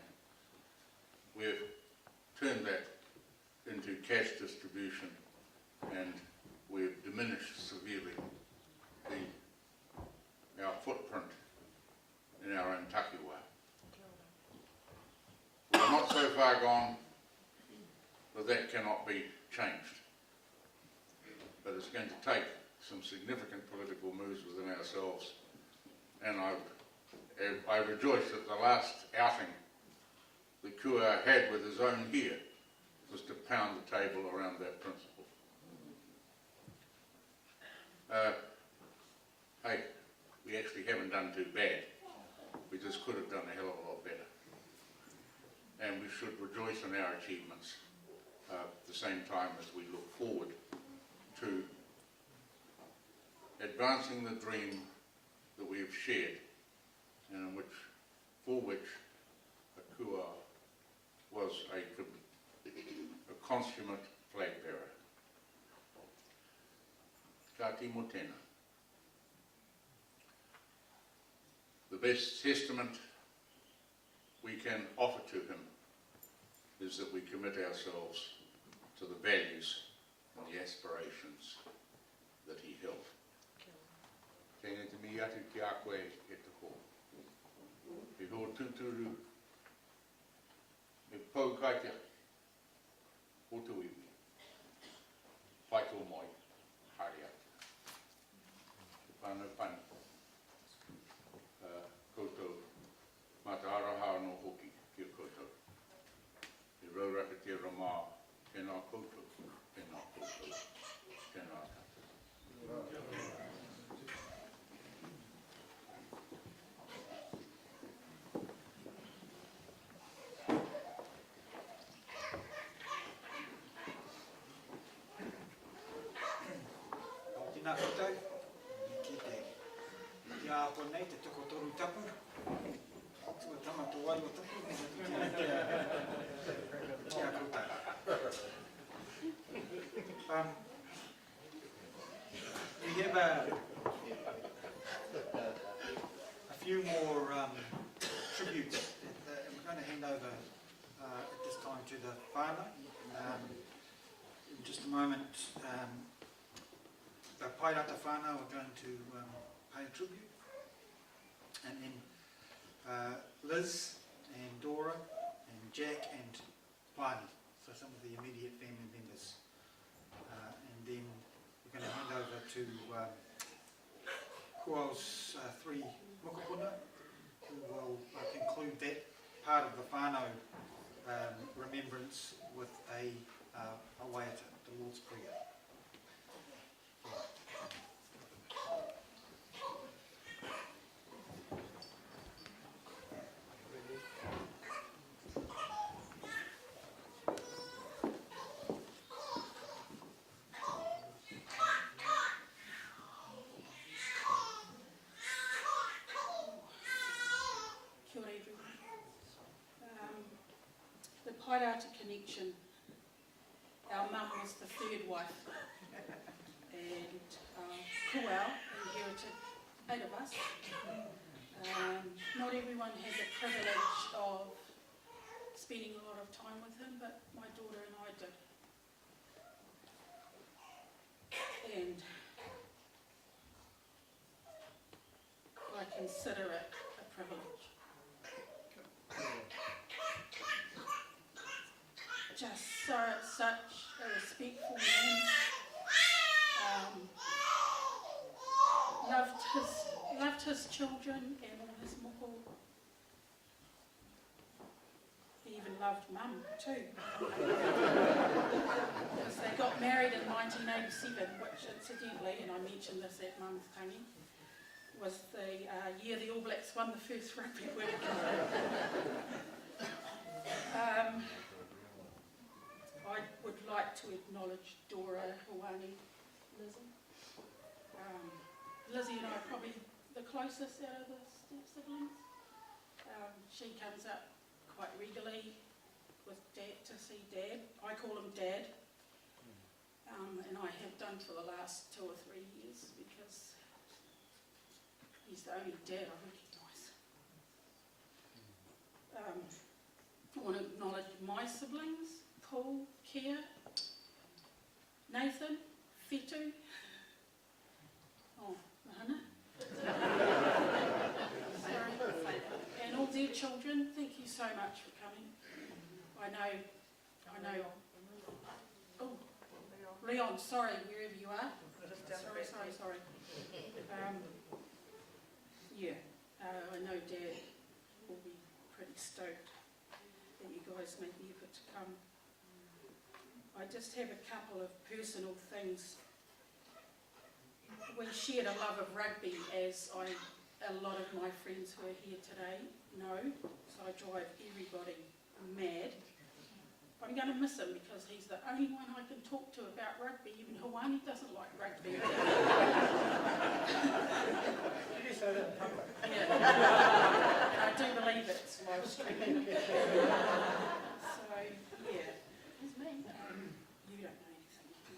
we've turned that into cash distribution, and we've diminished severely our footprint in our own takiwā. We're not so far gone that cannot be changed, but it's going to take some significant political moves within ourselves, and I rejoice that the last outing that Kua had with his own here was to pound the table around that principle. Hey, we actually haven't done too bad. We just could have done a hell of a lot better. And we should rejoice in our achievements at the same time as we look forward to advancing the dream that we have shared, and for which Kua was a consummate flag bearer. Ka timo tēnā. The best testament we can offer to him is that we commit ourselves to the values and the aspirations that he held. Tēnei te mi atu ki a koe e te ho. He ho tūturu me pau kai te o te iwi. Whai tō mai, haere atu. Te whānau pani. Koutou, mā te haraha no hoki ki a koutou. He rauraka te rama, tēnā koutou, tēnā koutou, tēnā tātou. Tēnā koutou, ki a hapa nei te toko toru tapu. Tua tama tō waiwa tapu, ki a koutou. We have a few more tributes that I'm going to hand over at this time to the whānau. In just a moment, the Pairata whānau are going to pay a tribute. And then Liz and Dora and Jack and Pani, so some of the immediate family members. And then we're going to hand over to Kuao's three mokopuna, who will conclude that part of the whānau remembrance with a waiata, the Lord's Prayer. Pairata connection, our mum was the third wife, and Kuao inherited 8 of us. Not everyone has a privilege of spending a lot of time with him, but my daughter and I did. And I consider it a privilege. Just such a respectful man, loved his children and all his moko. He even loved mum too. Because they got married in 1987, which incidentally, and I mentioned this at Mum's tangi, was the year the All Blacks won the first Rugby World Cup. I would like to acknowledge Dora, Hawani, Lizzie. Lizzie and I are probably the closest out of the siblings. She comes up quite regularly with Dad to see Dad. I call him Dad, and I have done for the last 2 or 3 years because he's the only Dad I recognise. I want to acknowledge my siblings, Paul, Kia, Nathan, Fitu, Mahana, sorry, and all their children. Thank you so much for coming. I know, oh, Leon, sorry, wherever you are. Sorry. I know Dad will be pretty stoked that you guys made the effort to come. I just have a couple of personal things. We shared a love of rugby, as a lot of my friends who are here today know, so I drive everybody mad. I'm going to miss him because he's the only one I can talk to about rugby. Even Hawani doesn't like rugby. Did you say that in public? Yeah. And I do believe it's live streaming. So, yeah. It's me. You don't know anything.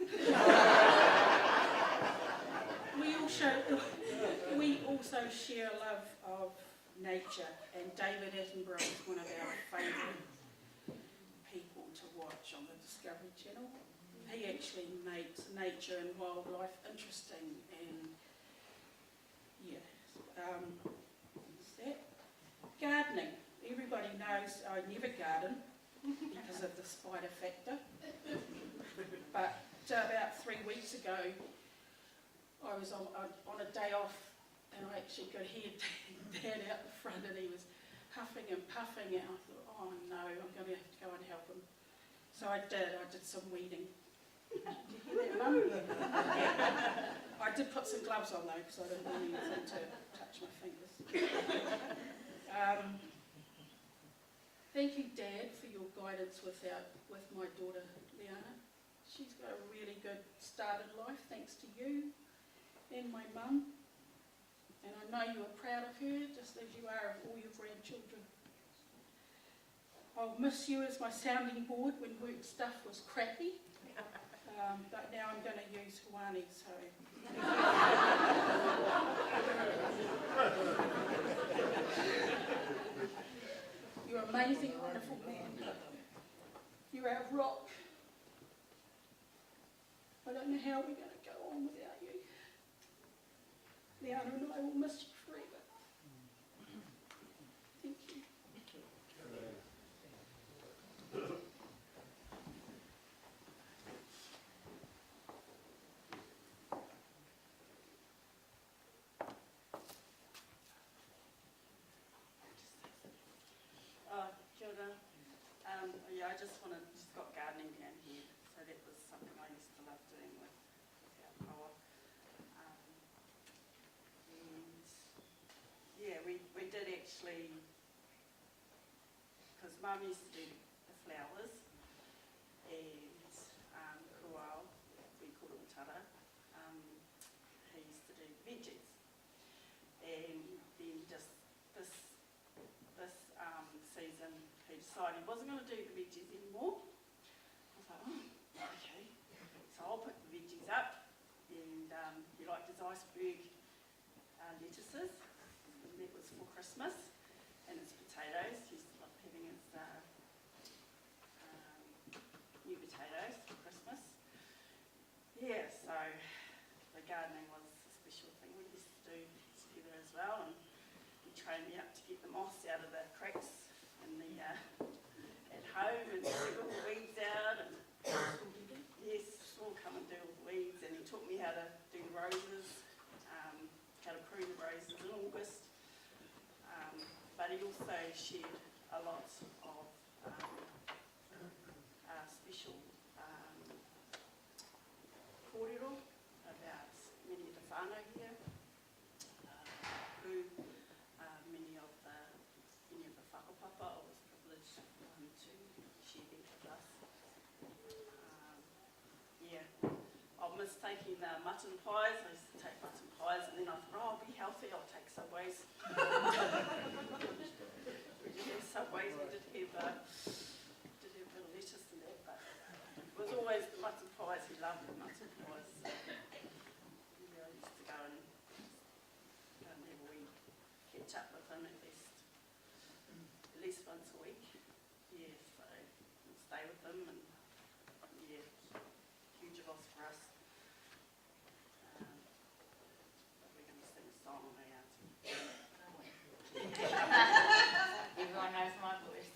We also share a love of nature, and David Attenborough is one of our favourite people to watch on the Discovery Channel. He actually makes nature and wildlife interesting, and yeah. What's that? Gardening. Everybody knows I never garden because of the spider factor. But about 3 weeks ago, I was on a day off, and I actually could hear Dad out the front, and he was huffing and puffing, and I thought, oh no, I'm going to have to go and help him. So I did some weeding. Did you hear that, Mum? I did put some gloves on though, because I didn't want anything to touch my fingers. Thank you, Dad, for your guidance with my daughter, Liana. She's got a really good start in life, thanks to you and my mum. And I know you are proud of her, just as you are of all your grandchildren. I'll miss you as my sounding board when work stuff was crappy. But now I'm going to use Hawani, so... You're amazing, wonderful man. You're our rock. I don't know how we're going to go on without you. Liana and I will miss you forever. Thank you. Kia ora. I just got gardening down here, so that was something I used to love doing with our power. And yeah, we did actually, because Mum used to do the flowers, and Kuao, we call him Tara, he used to do veggies. And then just this season, he decided he wasn't going to do the veggies anymore. I was like, oh, okay. So I'll pick the veggies up, and he liked his iceberg lettuces, and that was for Christmas, and his potatoes. He used to love having his new potatoes for Christmas. Yeah, so the gardening was a special thing we used to do together as well, and he trained me up to get the moss out of the cracks in the at home, and dig all the weeds out, and yes, all come and do all the weeds, and he taught me how to do the roses, how to prune the roses in August, but he also shared a lot of special kōrero about many of the whānau here, who many of the whakapapa. I was privileged to share that with us. yeah. I miss taking the mutton pies. I used to take mutton pies, and then I thought, oh, I'll be healthy, I'll take Subways. We did have Subways, we did have a bit of lettuce and that, but it was always the mutton pies. He loved the mutton pies. So, yeah, I used to go and have a wee catch up with him at least once a week. Yeah, so we'll stay with him, and yeah, huge loss for us. But we're going to sing a song now. Everyone knows my voice.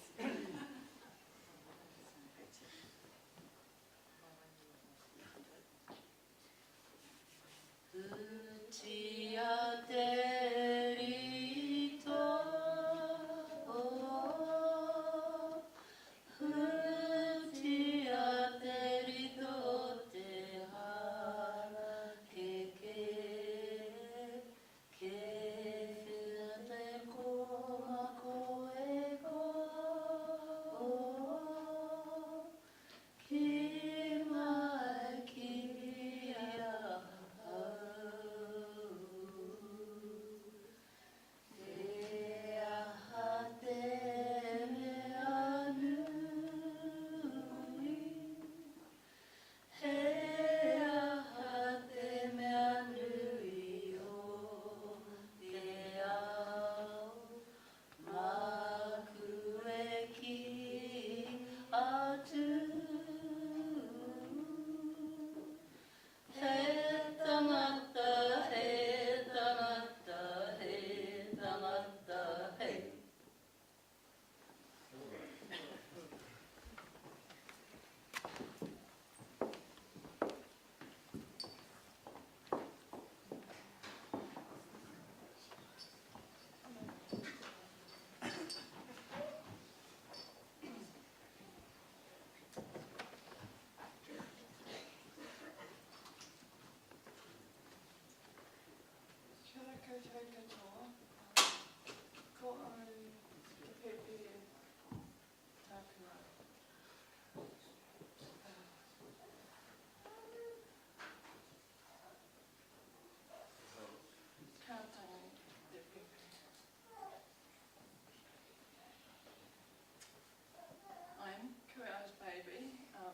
I'm Kua's baby, and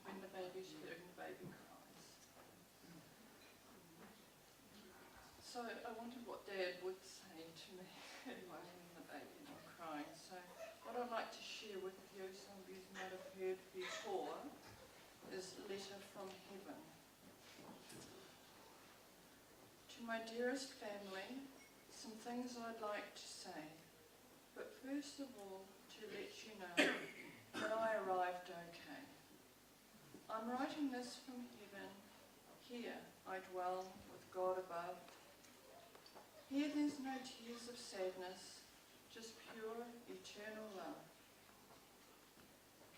when the baby's hurting, the baby cries. So I wondered what Dad would say to me when the baby's not crying. So what I'd like to share with you, some of you might have heard before, is Letter from Heaven. To my dearest family, some things I'd like to say. But first of all, to let you know that I arrived okay. I'm writing this from heaven. Here I dwell with God above. Here there's no tears of sadness, just pure, eternal love.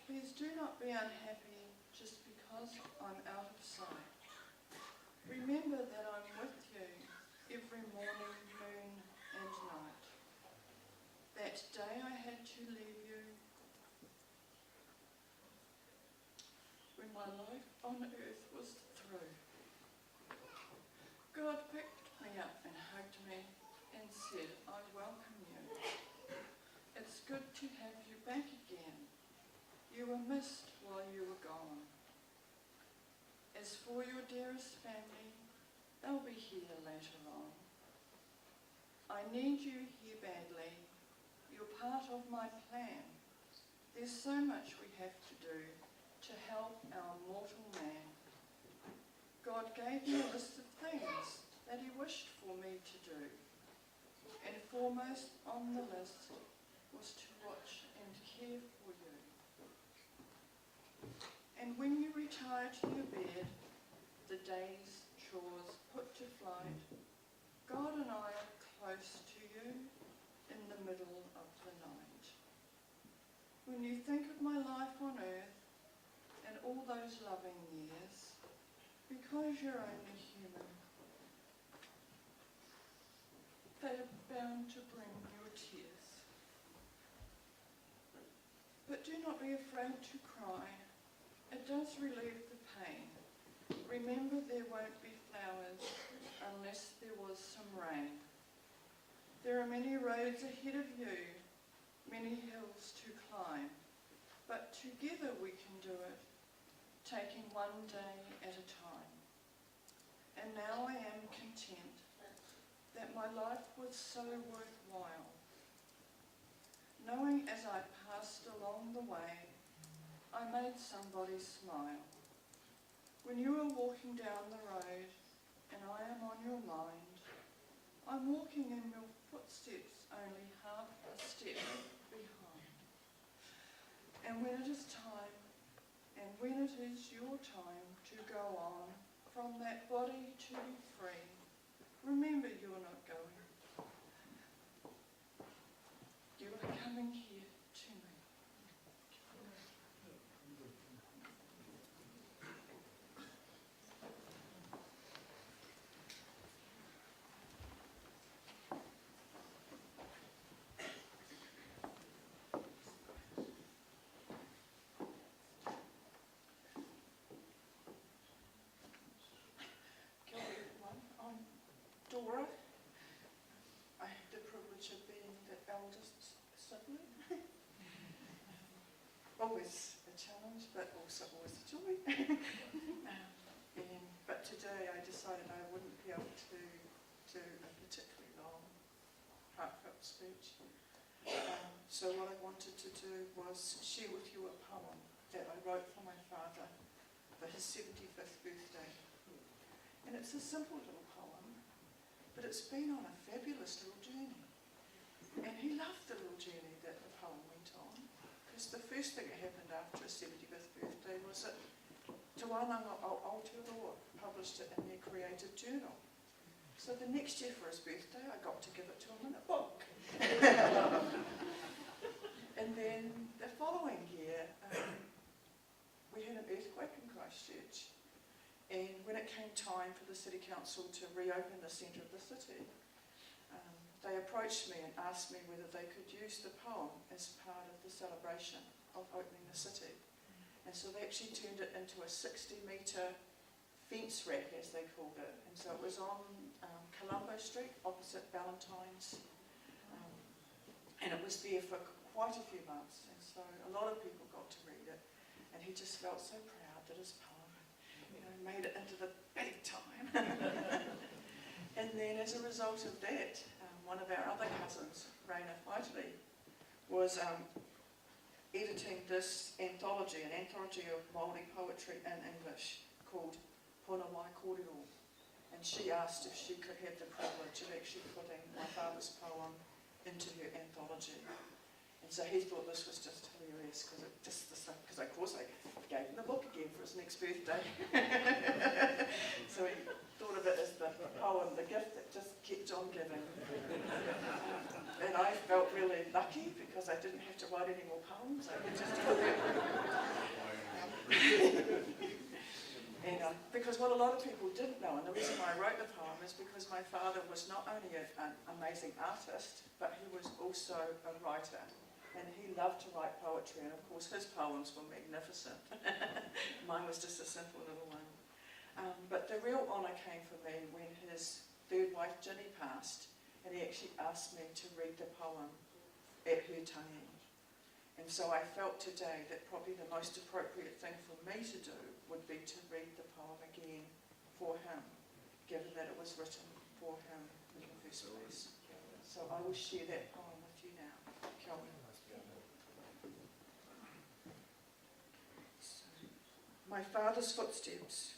Please do not be unhappy just because I'm out of sight. Remember that I'm with you every morning, noon and night. That day I had to leave you, when my life on earth was through. God picked me up and hugged me and said, I welcome you. It's good to have you back again. You were missed while you were gone. As for your dearest family, they'll be here later on. I need you here badly. You're part of my plan. There's so much we have to do to help our mortal man. God gave me a list of things that he wished for me to do. And foremost on the list was to watch and care for you. And when you retire to your bed, the day's chores put to flight, God and I are close to you in the middle of the night. When you think of my life on earth and all those loving years, because you're only human, they are bound to bring your tears. But do not be afraid to cry. does relieve the pain. Remember, there won't be flowers unless there was some rain. There are many roads ahead of you, many hills to climb, but together we can do it, taking one day at a time. And now I am content that my life was so worthwhile, knowing as I passed along the way, I made somebody smile. When you are walking down the road and I am on your mind, I'm walking in your footsteps, only half a step behind. And when it is time, and when it is your time to go on, from that body to be free, remember you're not going. You are coming here to me. Dora. I have the privilege of being the eldest sibling. Always a challenge, but also always a joy. But today I decided I wouldn't be able to do a particularly long, heartfelt speech. So what I wanted to do was share with you a poem that I wrote for my father for his 75th birthday. And it's a simple little poem, but it's been on a fabulous little journey. And he loved the little journey that the poem went on, because the first thing that happened after his 75th birthday was that Te Wānanga Aotearoa published it in their creative journal. So the next year for his birthday, I got to give it to him in a book. And then the following year, we had an earthquake in Christchurch. And when it came time for the City Council to reopen the centre of the city, they approached me and asked me whether they could use the poem as part of the celebration of opening the city. And so they actually turned it into a 60-metre fence rack, as they called it. And so it was on Colombo Street, opposite Valentine's. And it was there for quite a few months. And so a lot of people got to read it. And he just felt so proud that his poem made it into the big time. And then as a result of that, one of our other cousins, Raina Whiteley, was editing this anthology, an anthology of Māori poetry in English called Puna Wai Kōrero. And she asked if she could have the privilege of actually putting my father's poem into her anthology. And so he thought this was just hilarious, because of course I gave him the book again for his next birthday. So he thought of it as the poem, the gift that just kept on giving. And I felt really lucky because I didn't have to write any more poems. I could just do that. And because what a lot of people didn't know, and the reason why I wrote the poem is because my father was not only an amazing artist, but he was also a writer. And he loved to write poetry, and of course his poems were magnificent. Mine was just a simple little one. But the real honour came for me when his third wife Ginny passed, and he actually asked me to read the poem at her tangi. And so I felt today that probably the most appropriate thing for me to do would be to read the poem again for him, given that it was written for him in the first place. So I will share that poem with you now. Kia ora. My father's footsteps.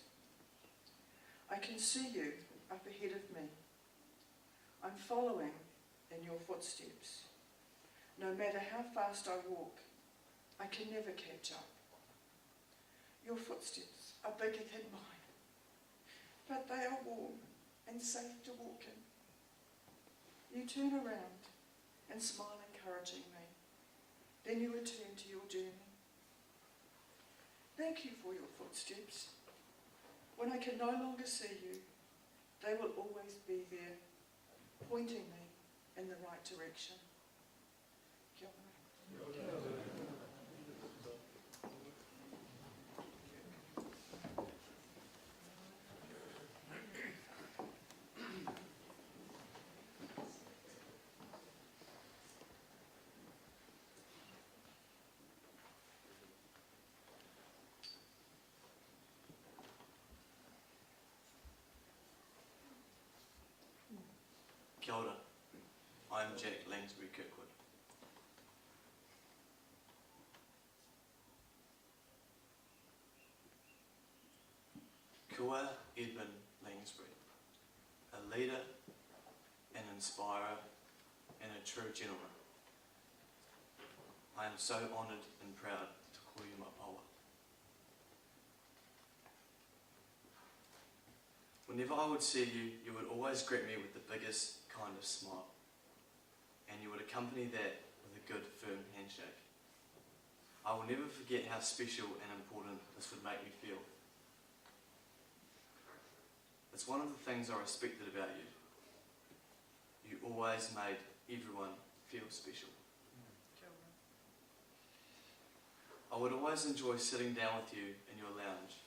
I can see you up ahead of me. I'm following in your footsteps. No matter how fast I walk, I can never catch up. Your footsteps are bigger than mine, but they are warm and safe to walk in. You turn around and smile encouraging me. Then you return to your journey. Thank you for your footsteps. When I can no longer see you, they will always be there, pointing me in the right direction. Kia ora. Kia ora. I'm Jack Langsbury Kirkwood. Kua Edmund Langsbury, a leader, an inspirer, and a true gentleman. I am so honoured and proud to call you my paua. Whenever I would see you, you would always greet me with the biggest, kindest smile. And you would accompany that with a good, firm handshake. I will never forget how special and important this would make me feel. It's one of the things I respected about you. You always made everyone feel special. I would always enjoy sitting down with you in your lounge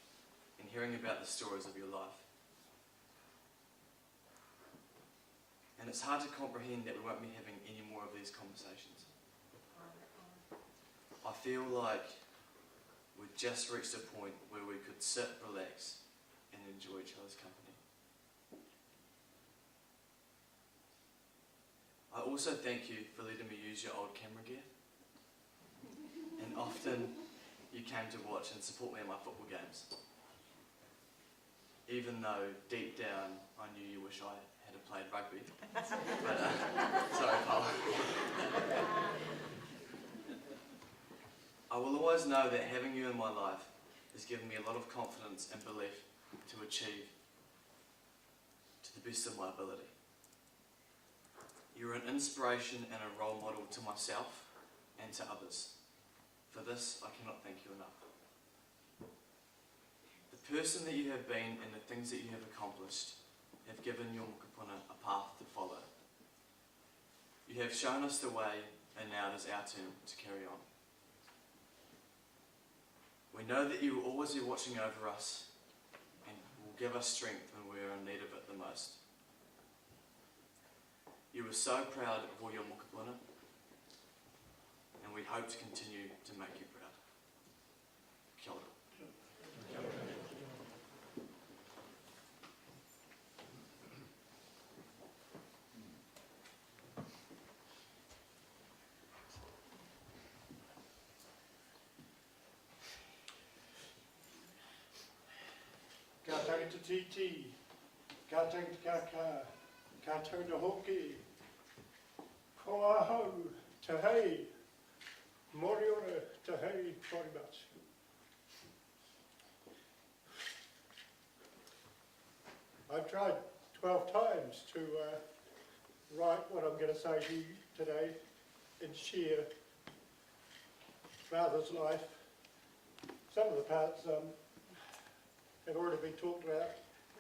and hearing about the stories of your life. And it's hard to comprehend that we won't be having any more of these conversations. I feel like we've just reached a point where we could sit, relax, and enjoy each other's company. I also thank you for letting me use your old camera gear. And often you came to watch and support me in my football games. Even though deep down I knew you wish I had played rugby. But, sorry, Paul. I will always know that having you in my life has given me a lot of confidence and belief to achieve to the best of my ability. You're an inspiration and a role model to myself and to others. For this, I cannot thank you enough. The person that you have been and the things that you have accomplished have given your mokopuna a path to follow. You have shown us the way, and now it is our turn to carry on. We know that you will always be watching over us and will give us strength when we are in need of it the most. You were so proud of all your mokopuna, and we hope to continue to make you proud. Kia ora. Kia ora. Ka tangata titi, ka tangata kaka, ka tangata hoki, ko ahau, te hei, mori ora, te hei, very much. I've tried 12 times to write what I'm going to say to you today and share Father's life. Some of the parts have already been talked about,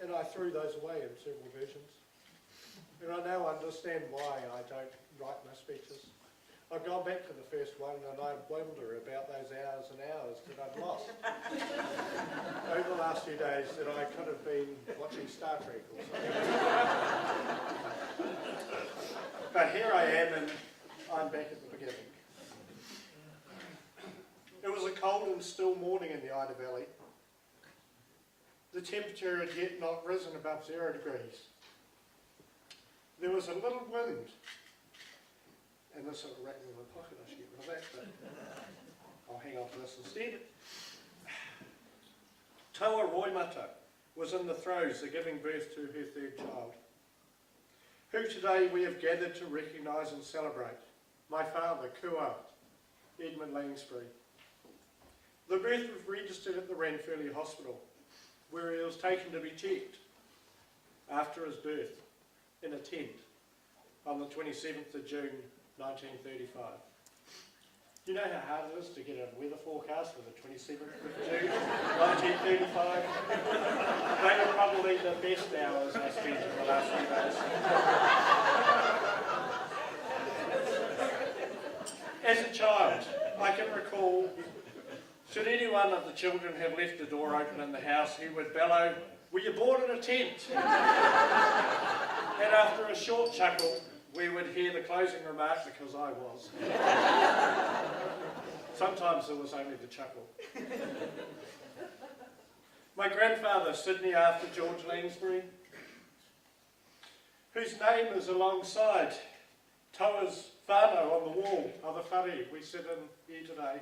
and I threw those away in several versions. And I now understand why I don't write my speeches. I've gone back to the first one and I wonder about those hours and hours that I've lost over the last few days that I could have been watching Star Trek or something. But here I am and I'm back at the beginning. It was a cold and still morning in the Ida Valley. The temperature had yet not risen above 0 degrees. There was a little wind, and this sort of rattling in my pocket, I should get rid of that, but I'll hang on to this instead. Taua Roimata was in the throes of giving birth to her third child, who today we have gathered to recognise and celebrate, my father, Kua Edmund Langsbury. The birth was registered at the Ranfurly Hospital, where he was taken to be checked after his birth in a tent on the 27th of June 1935. You know how hard it is to get a weather forecast for the 27th of June 1935? They were probably the best hours I spent in the last few days. As a child, I can recall, should any one of the children have left the door open in the house, he would bellow, "Were you born in a tent?" And after a short chuckle, we would hear the closing remark, because I was. Sometimes there was only the chuckle. My grandfather, Sydney Arthur George Langsbury, whose name is alongside Taua's whānau on the wall of the whare we sit in here today,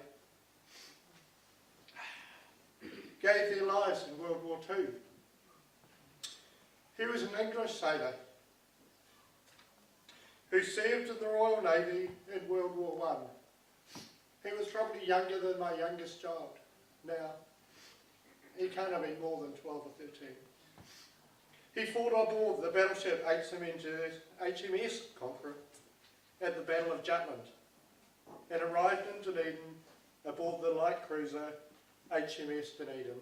gave their lives in World War II. He was an English sailor who served in the Royal Navy in World War I. He was probably younger than my youngest child now. He can't have been more than 12 or 13. He fought on board the battleship HMS Conqueror at the Battle of Jutland and arrived in Dunedin aboard the light cruiser HMS Dunedin.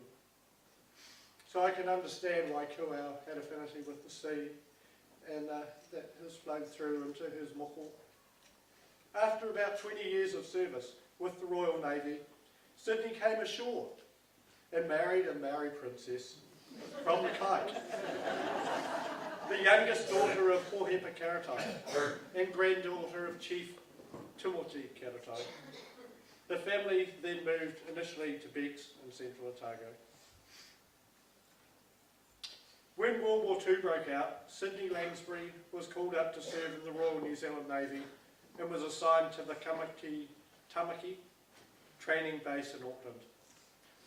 So I can understand why Kuau had affinity with the sea, and that has flowed through into his moko. After about 20 years of service with the Royal Navy, Sydney came ashore and married a Maori princess from the Kite, the youngest daughter of Pohepa Karatai and granddaughter of Chief Timoti Karatai. The family then moved initially to Bex in central Otago. When World War II broke out, Sydney Lansbury was called up to serve in the Royal New Zealand Navy and was assigned to the Tamaki training base in Auckland.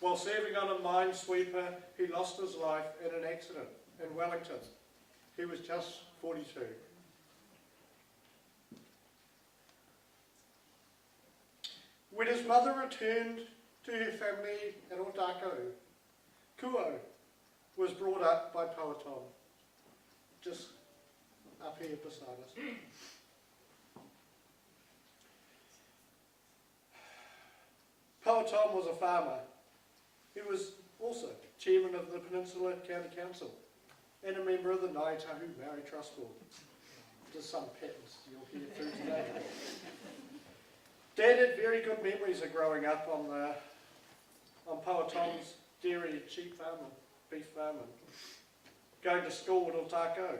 While serving on a minesweeper, he lost his life in an accident in Wellington. He was just 42. When his mother returned to her family in Otako, Kuau was brought up by Powhatan, just up here beside us. Powhatan was a farmer. He was also chairman of the Peninsula County Council and a member of the Ngāi Tahu Maori Trust Board. Just some patterns you'll hear through today. Dad had very good memories of growing up on Powhatan's dairy and sheep farming, beef farming, going to school at Otako,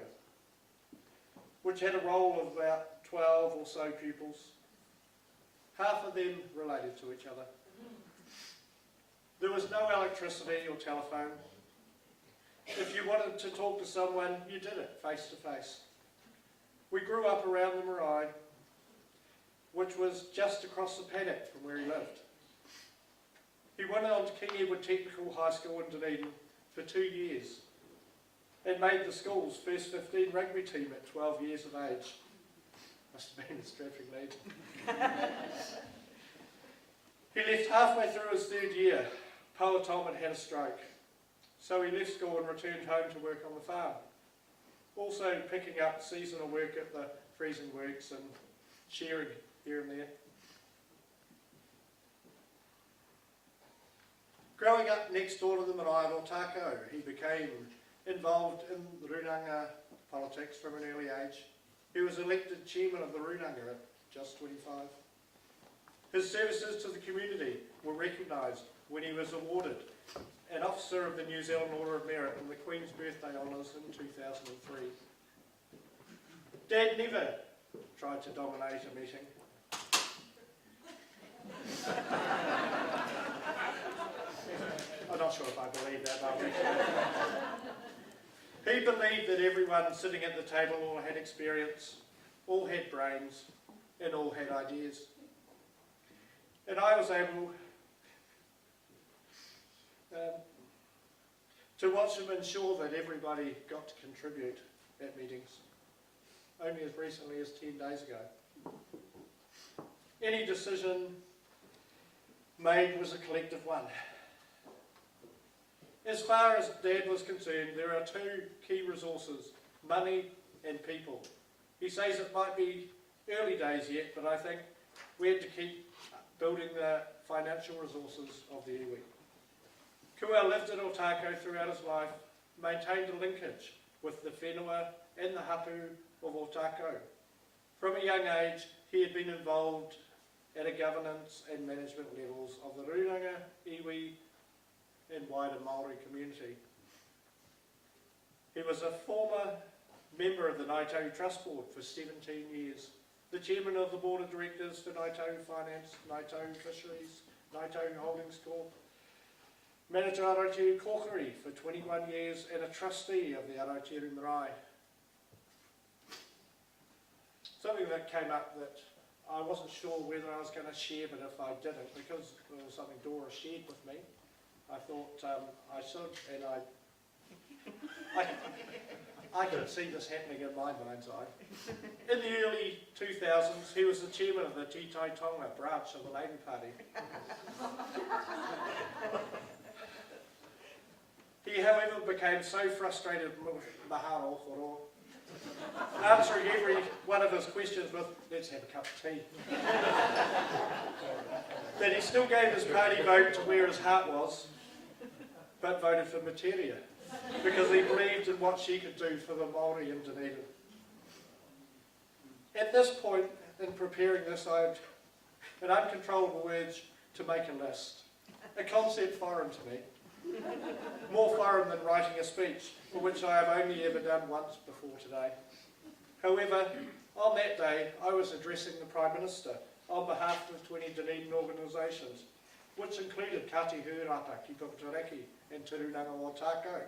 which had a roll of about 12 or so pupils, half of them related to each other. There was no electricity or telephone. If you wanted to talk to someone, you did it face to face. We grew up around the marae, which was just across the paddock from where he lived. He went on to King Edward Technical High School in Dunedin for 2 years and made the school's first 15 rugby team at 12 years of age. Must have been a strapping lad. He left halfway through his 3rd year. Powhatan had a stroke, so he left school and returned home to work on the farm, also picking up seasonal work at the freezing works and shearing here and there. Growing up next door to the marae of Otako, he became involved in the Runanga politics from an early age. He was elected chairman of the Runanga at just 25. His services to the community were recognised when he was awarded an Officer of the New Zealand Order of Merit in the Queen's Birthday Honours in 2003. Dad never tried to dominate a meeting. I'm not sure if I believe that, but he believed that everyone sitting at the table all had experience, all had brains, and all had ideas. And I was able to watch him ensure that everybody got to contribute at meetings, only as recently as 10 days ago. Any decision made was a collective one. As far as Dad was concerned, there are 2 key resources, money and people. He says it might be early days yet, but I think we had to keep building the financial resources of the iwi. Kuau lived at Otako throughout his life, maintained a linkage with the whenua and the hapu of Otako. From a young age, he had been involved at a governance and management levels of the Runanga, iwi and wider Māori community. He was a former member of the Ngāi Tahu Trust Board for 17 years, the chairman of the board of directors for Ngāi Tahu Finance, Ngāi Tahu Fisheries, Ngāi Tahu Holdings Corp, manager Aotearoa Kōkiri for 21 years and a trustee of the Aotearoa Marae. something that came up that I wasn't sure whether I was going to share, but if I didn't, because it was something Dora shared with me, I thought I should, and I can see this happening in my mind's eye. In the early 2000s, he was the chairman of the Te Tai Tonga branch of the Labour Party. He, however, became so frustrated with Maharo Whoro, answering every one of his questions with, let's have a cup of tea, that he still gave his party vote to where his heart was, but voted for Materia, because he believed in what she could do for the Māori in Dunedin. At this point, in preparing this, I had an uncontrollable urge to make a list, a concept foreign to me, more foreign than writing a speech, for which I have only ever done once before today. However, on that day, I was addressing the Prime Minister on behalf of 20 Dunedin organisations, which included Kati Hurapa, Ki Puketareki, and Te Runanga Ōtākau.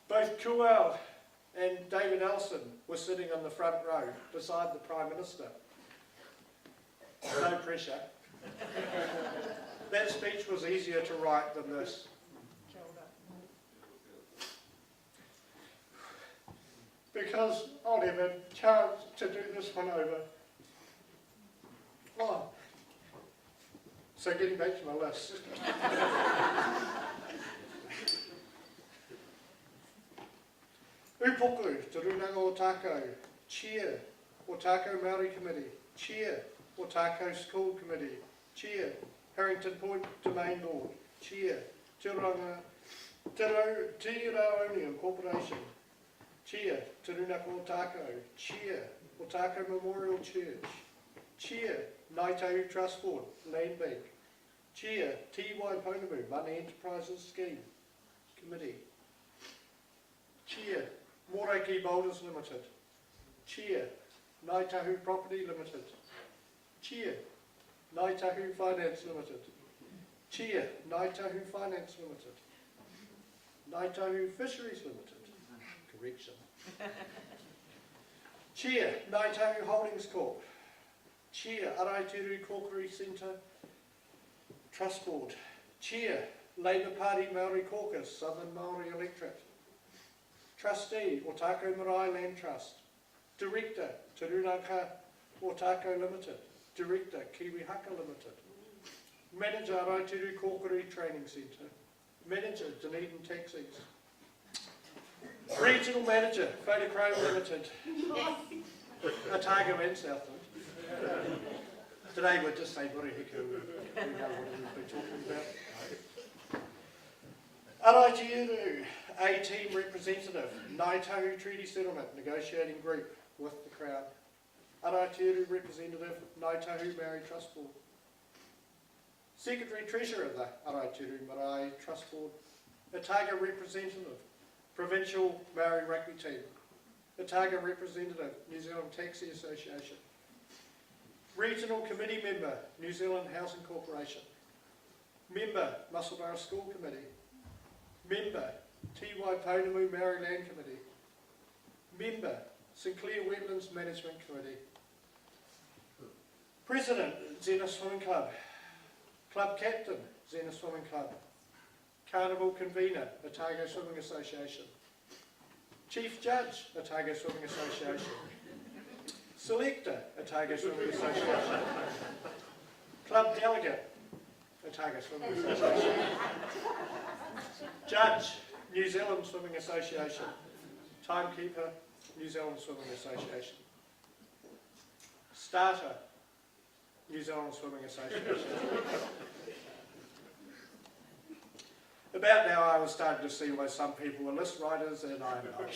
Both Kuau and David Ellison were sitting on the front row beside the Prime Minister. No pressure. That speech was easier to write than this. Because I'll have a chance to do this one over. Oh. So getting back to my list. Upoku, Te Runanga Ōtākau, Chair, Ōtākau Māori Committee, Chair, Ōtākau School Committee, Chair, Harrington Point Domain Board, Chair, Te Raonium Corporation, Chair, Te Runanga Ōtākau, Chair, Ōtākau Memorial Church, Chair, Ngāi Trust Board, Land Bank, Chair, T.Y. Pounamu, Money Enterprises Scheme, Committee, Chair, Moraiki Boulders Limited, Chair, Ngāi Tahu Property Limited, Chair, Ngāi Tahu Finance Limited, Chair, Ngāi Tahu Finance Limited, Ngāi Tahu Fisheries Limited, correction, Chair, Ngāi Tahu Holdings Corp, Chair, Araitiru Kōkiri Centre Trust Board, Chair, Labour Party Māori Caucus, Southern Māori Electorate, Trustee, Ōtākau Marae Land Trust, Director, Te Runanga Ōtākau Limited, Director, Kiwi Haka Limited, Manager, Araitiru Kōkiri Training Centre, Manager, Dunedin Taxis, Regional Manager, Wharekau Limited, Otago and Southland. Today we'll just say Murihiku, we know what we've been talking about. Araitiru, a team representative, Ngāi Tahu Treaty Settlement Negotiating Group with the Crown. Araitiru representative, Ngāi Tahu Māori Trust Board. Secretary Treasurer of the Araitiru Marae Trust Board. Otago representative, Provincial Māori Rugby Team. Otago representative, New Zealand Taxi Association. Regional Committee Member, New Zealand Housing Corporation. Member, Musselburgh School Committee. Member, T.Y. Pounamu Māori Land Committee. Member, Sinclair Wetlands Management Committee. President, Zena Swimming Club. Club Captain, Zena Swimming Club. Carnival Convener, Otago Swimming Association. Chief Judge, Otago Swimming Association. Selector, Otago Swimming Association. Club Delegate, Otago Swimming Association. Judge, New Zealand Swimming Association. Timekeeper, New Zealand Swimming Association. Starter, New Zealand Swimming Association. About now I was starting to see why some people were list writers and I'm not.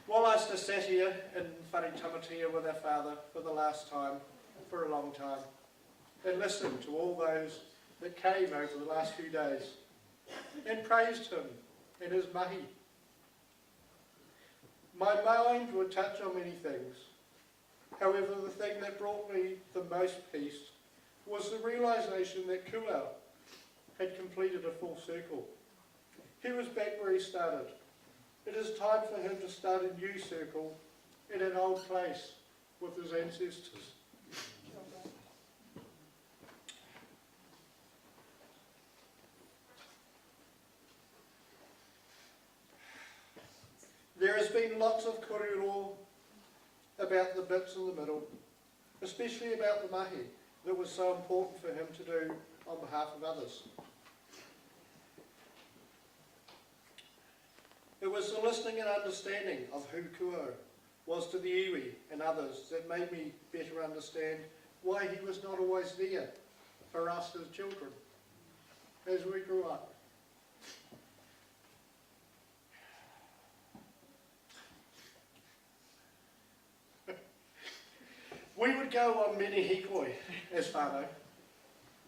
While I sat here in Whare Tamatea with our father for the last time, for a long time, and listened to all those that came over the last few days and praised him and his mahi, my mind would touch on many things. However, the thing that brought me the most peace was the realisation that Kuau had completed a full circle. He was back where he started. It is time for him to start a new circle in an old place with his ancestors. There has been lots of kōrero about the bits in the middle, especially about the mahi that was so important for him to do on behalf of others. It was the listening and understanding of who Kuo was to the iwi and others that made me better understand why he was not always there for us as children as we grew up. We would go on many hikoi as whānau,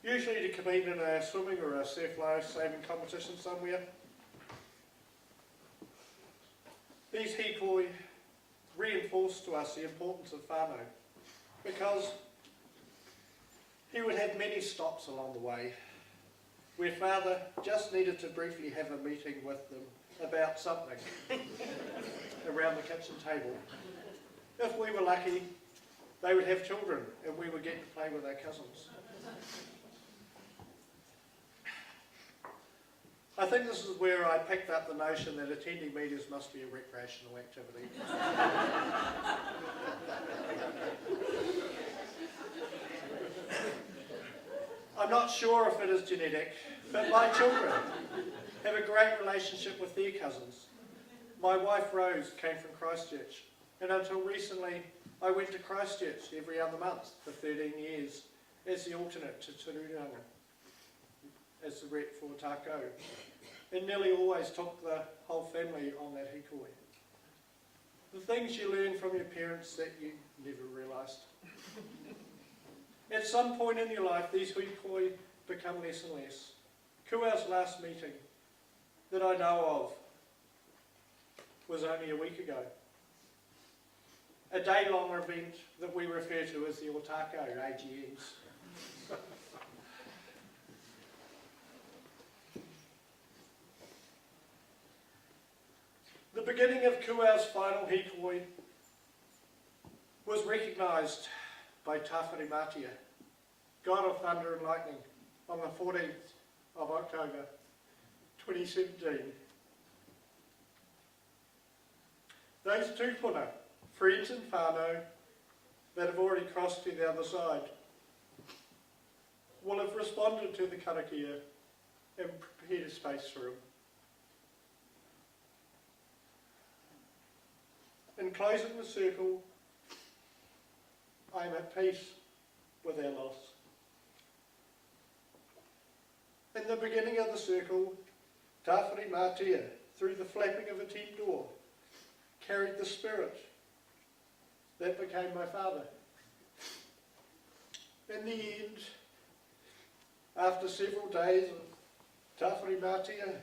usually to compete in a swimming or a surf life saving competition somewhere. These hikoi reinforced to us the importance of whānau because he would have many stops along the way where father just needed to briefly have a meeting with them about something around the kitchen table. If we were lucky, they would have children and we would get to play with our cousins. I think this is where I picked up the notion that attending meetings must be a recreational activity. I'm not sure if it is genetic, but my children have a great relationship with their cousins. My wife Rose came from Christchurch, and until recently I went to Christchurch every other month for 13 years as the alternate to Tururanga, as the rep for Tākou, and nearly always took the whole family on that hikoi. The things you learn from your parents that you never realised. At some point in your life, these hikoi become less and less. Kua's last meeting that I know of was only a week ago. A day-long event that we refer to as the Otako AGMs. The beginning of Kua's final hikoi was recognised by Tawhiri Mātia, God of Thunder and Lightning, on the 14th of October 2017. Those tūpuna, friends and whānau that have already crossed to the other side, will have responded to the karakia and prepared a space for him. In closing the circle, I am at peace with our loss. In the beginning of the circle, Tawhiri Mātia, through the flapping of a tent door, carried the spirit that became my father. In the end, after several days of Tawhiri Mātia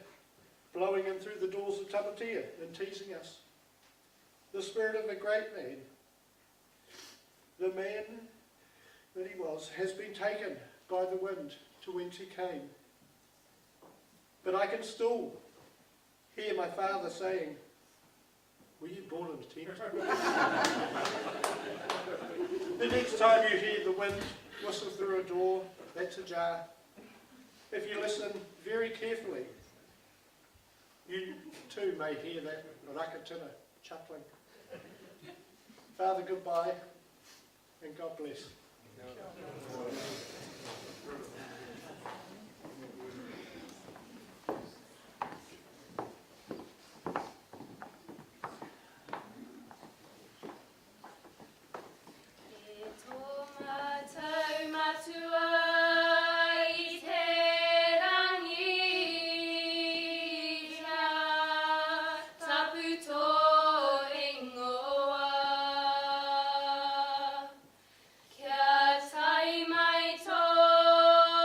blowing in through the doors of Tamatea and teasing us, the spirit of a great man, the man that he was, has been taken by the wind to whence he came. But I can still hear my father saying, "Were you born in a tent?" The next time you hear the wind whistle through a door, that's ajar. If you listen very carefully, you too may hear that rakatina chuckling. Father, goodbye, and God bless. Kia tai mai tō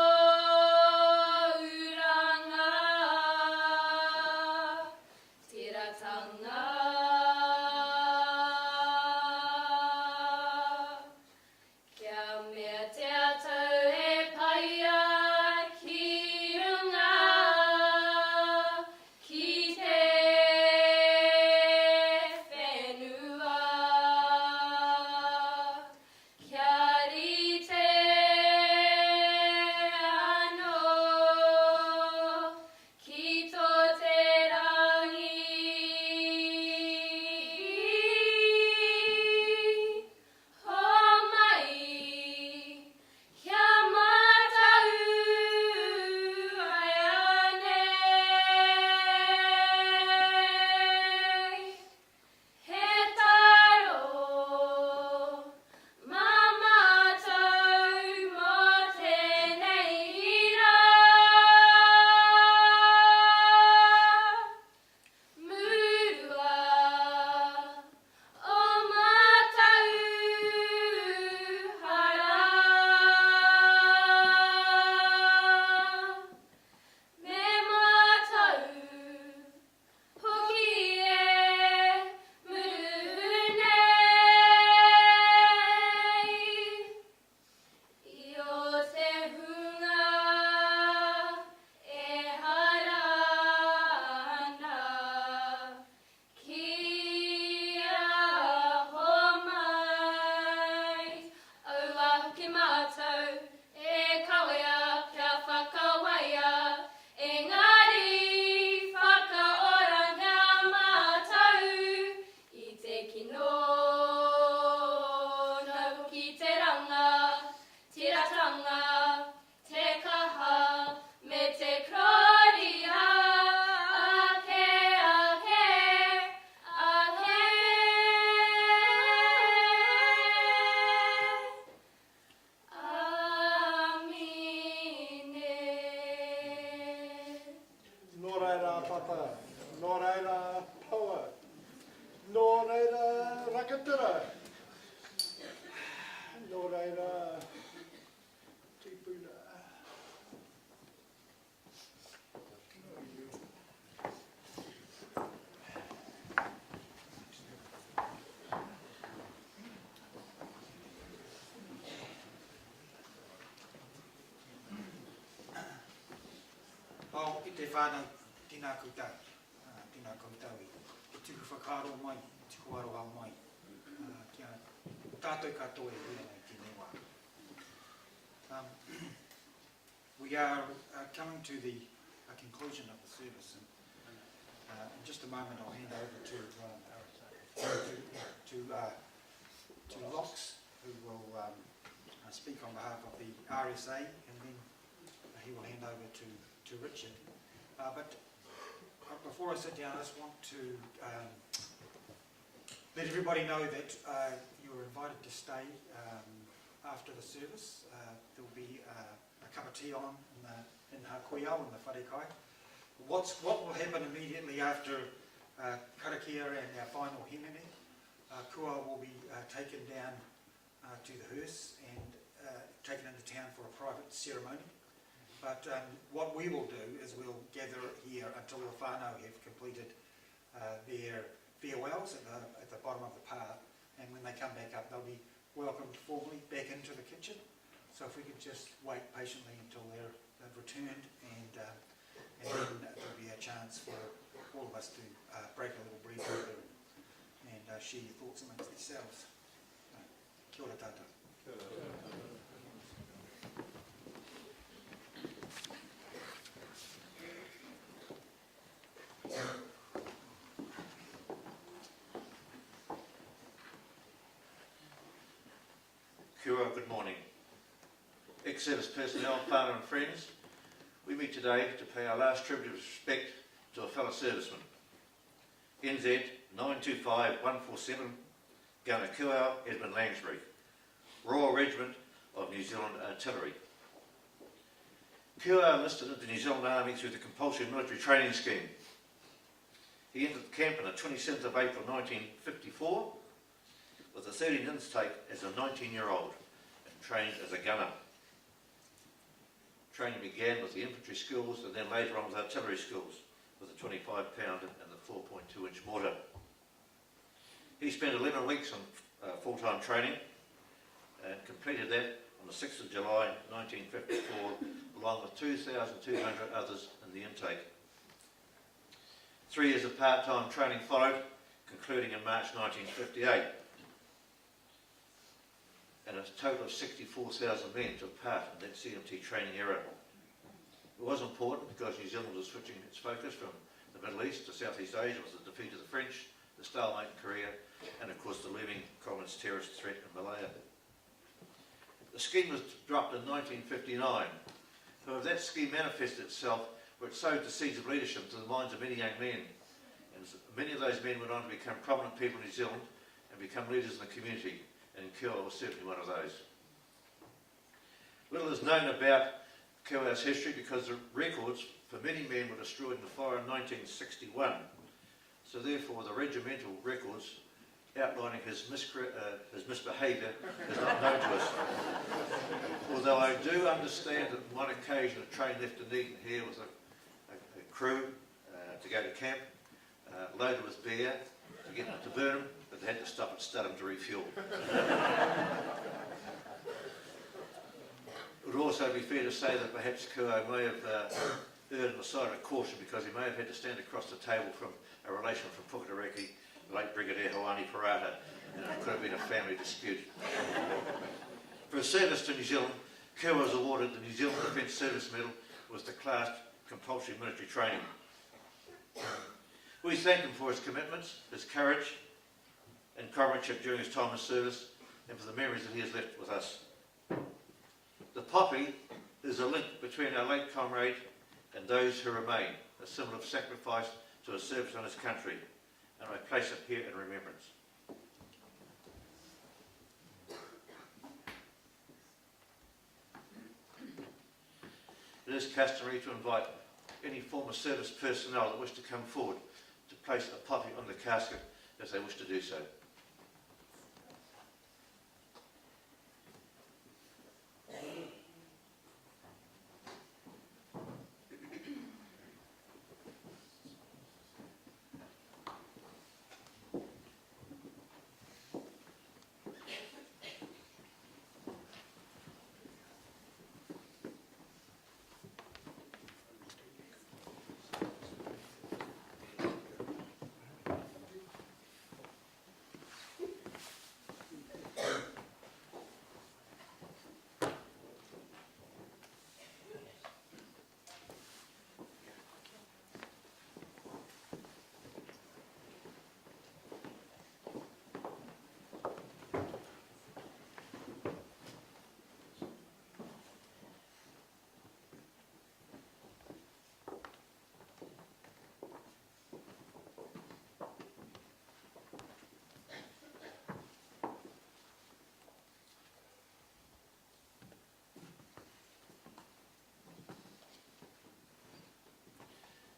Nō reira papa, nō reira paua, nō reira rakatira, nō reira tipuna. Au, i te whānau, tina koutou, tina koutou i tuku whakaaro mai, tuku aroha mai, kia tātou katoa e hua nei tēnei wā. We are coming to the conclusion of the service, and in just a moment I'll hand over to Lox, who will speak on behalf of the RSA, and then he will hand over to Richard. But before I sit down, I just want to let everybody know that you are invited to stay after the service. There will be a cup of tea on in Hakuiao, in the wharekai. What will happen immediately after karakia and our final himene, kua will be taken down to the hearse and taken into town for a private ceremony. But what we will do is we'll gather here until the whānau have completed their farewells at the bottom of the path, and when they come back up they'll be welcomed formally back into the kitchen. So if we could just wait patiently until they've returned, and then there'll be a chance for all of us to break a little breath together and share your thoughts amongst yourselves. Kia ora tātou. Kia ora, good morning. Ex-service personnel, whānau and friends, we meet today to pay our last tribute of respect to a fellow serviceman. NZ 925147, Gunner Kuau, Edmund Langsbury, Royal Regiment of New Zealand Artillery. Kuau enlisted into the New Zealand Army through the compulsory military training scheme. He entered the camp on the 27th of April 1954 with a 13th intake as a 19-year-old and trained as a gunner. Training began with the infantry schools and then later on with artillery schools with a 25-pounder and the 4.2-inch mortar. He spent 11 weeks on full-time training and completed that on the 6th of July 1954 along with 2,200 others in the intake. 3 years of part-time training followed, concluding in March 1958. And a total of 64,000 men took part in that CMT training era. It was important because New Zealand was switching its focus from the Middle East to Southeast Asia with the defeat of the French, the stalemate in Korea, and of course the looming communist terrorist threat in Malaya. The scheme was dropped in 1959. However, that scheme manifested itself where it sowed the seeds of leadership to the minds of many young men. And many of those men went on to become prominent people in New Zealand and become leaders in the community. And Kuau was certainly one of those. Little is known about Kuau's history because the records for many men were destroyed in the fire in 1961. So therefore the regimental records outlining his misbehaviour is not known to us. Although I do understand that on one occasion a train left Dunedin here with a crew to go to camp, loaded with beer to get to Burnham, but they had to stop at Studham to refuel. It would also be fair to say that perhaps Kuau may have erred on the side of caution because he may have had to stand across the table from a relation from Puketereki, the late Brigadier Hawani Parata, and it could have been a family dispute. For his service to New Zealand, Kuau was awarded the New Zealand Defence Service Medal with the class compulsory military training. We thank him for his commitments, his courage and comradeship during his time of service, and for the memories that he has left with us. The poppy is a link between our late comrade and those who remain, a symbol of sacrifice to his service on his country, and I place it here in remembrance. It is customary to invite any former service personnel that wish to come forward to place a poppy on the casket if they wish to do so.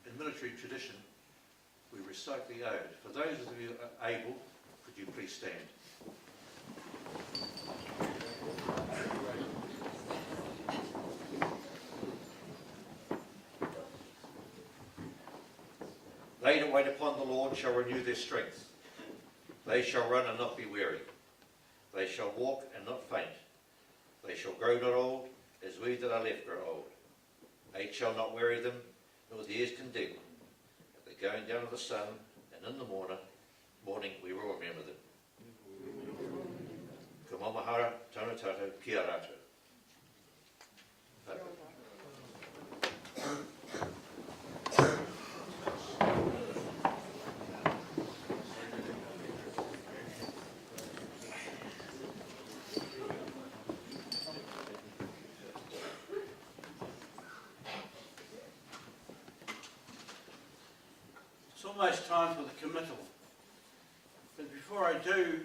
In military tradition, we recite the ode. For those of you able, could you please stand? They that wait upon the Lord shall renew their strength. They shall run and not be weary. They shall walk and not faint. They shall grow not old, as we that are left grow old. Age shall not weary them, nor the years condemn. At the going down of the sun, and in the morning we will remember them. Ka mamahara, tonu tātou, kia rātou. It's almost time for the committal. But before I do,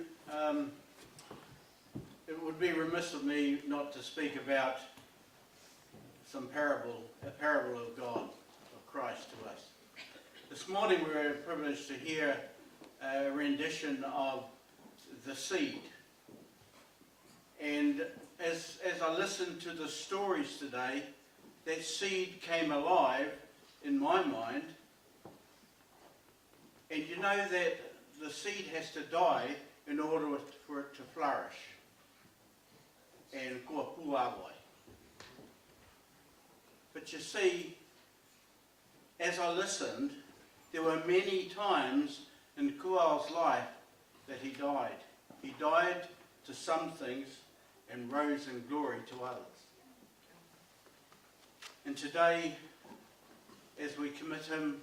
it would be remiss of me not to speak about a parable of God, of Christ to us. This morning we were privileged to hear a rendition of the seed. And as I listened to the stories today, that seed came alive in my mind. And you know that the seed has to die in order for it to flourish. And kua puawai. But you see, as I listened, there were many times in Kuao's life that he died. He died to some things and rose in glory to others. And today, as we commit him,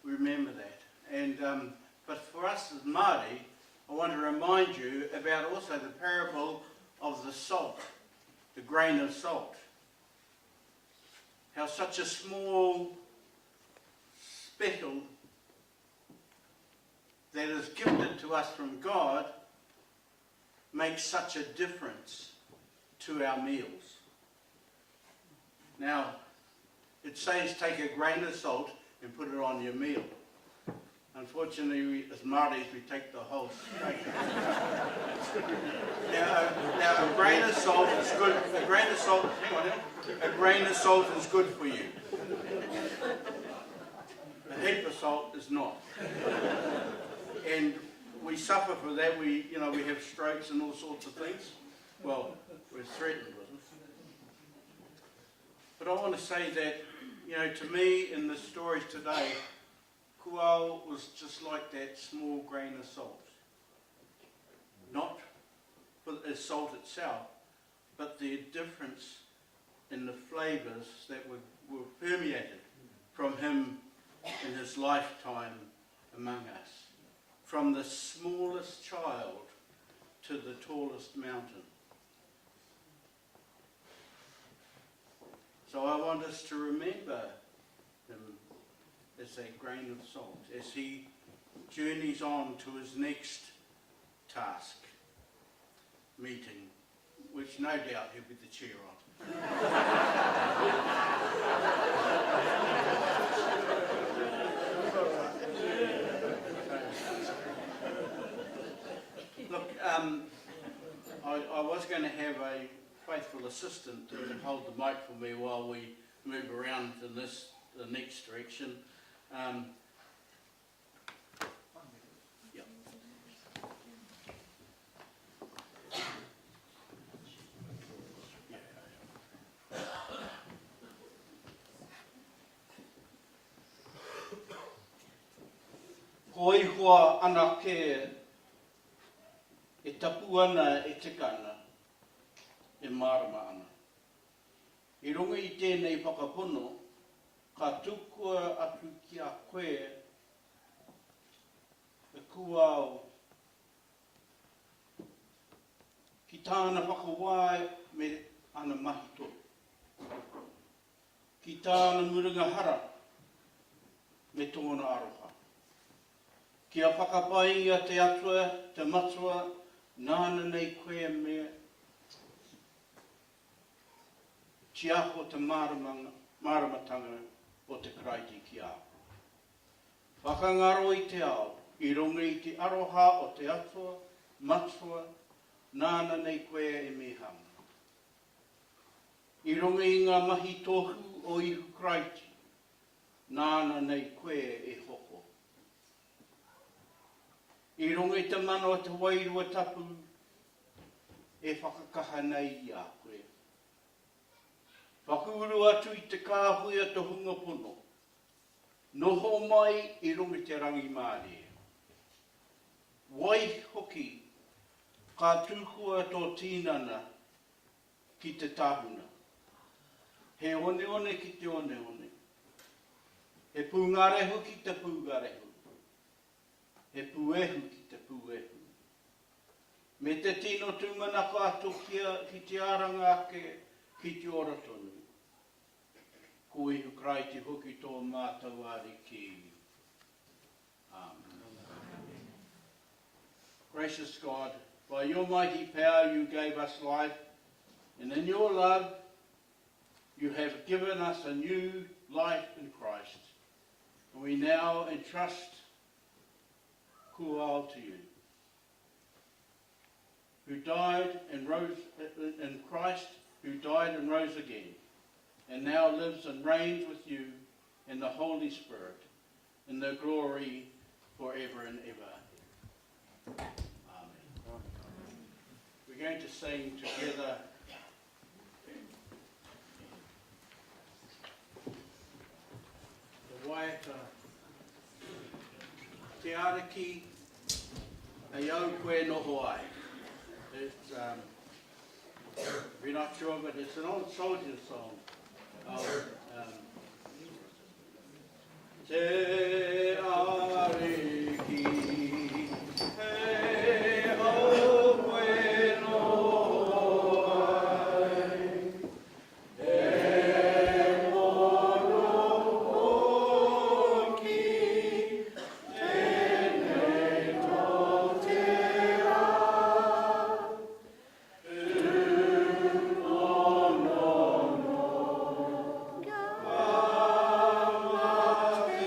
we remember that. And but for us as Māori, I want to remind you about also the parable of the salt, the grain of salt. How such a small speckle that is gifted to us from God makes such a difference to our meals. Now, it says take a grain of salt and put it on your meal. Unfortunately, as Māoris, we take the whole steak. Now, a grain of salt is good. A grain of salt, hang on, a grain of salt is good for you. A heap of salt is not. And we suffer for that. We have strokes and all sorts of things. Well, we're threatened with it. But I want to say that, to me, in the stories today, Kuao was just like that small grain of salt. Not for the salt itself, but the difference in the flavours that were permeated from him in his lifetime among us. From the smallest child to the tallest mountain. So I want us to remember him as a grain of salt, as he journeys on to his next task, meeting, which no doubt he'll be the chair on. I was going to have a faithful assistant to hold the mic for me while we move around in the next direction. Ko ihua ana ke e tapu ana e tikana e marama ana. I runga i tēnei whakapono, ka tukua atu ki a koe e kuao ki tāna whakawai me ana mahi tō. Ki tāna murunga hara me tōna aroha. Kia whakapai a te atua, te matua, nāna nei koe mea, tiaho te maramatanga o te karaiti ki a. Whakangaro i te ao, i runga i te aroha o te atua, matua, nāna nei koe e mehanga. I runga i ngā mahi tohu o ihu karaiti, nāna nei koe e hoko. I runga i te mana o te wairua tapu e whakakaha nei i a koe. Whakuru atu i te kāhui te hunga pono. Noho mai i runga te rangi māre. Wai hoki ka tūhua tō tīnana ki te tāhuna. He one one ki te one one. He pūngarehu ki te pūngarehu. He puehu ki te puehu. Me te tino tūmanako atu ki te aranga ake ki te ora tonu. Ko ihu kraiti hoki tō mātau ari ki. Amen. Gracious God, by your mighty power you gave us life, and in your love you have given us a new life in Christ. And we now entrust Kuao to you, who died and rose in Christ, who died and rose again, and now lives and reigns with you in the Holy Spirit, in the glory forever and ever. Amen. We're going to sing together the Waiata Te Ariki e au koe noho ai. It's, we're not sure, but it's an old soldier song. Te Ariki e au koe noho ai. E mono hoki tēnei no te a. No, no, no. Kama te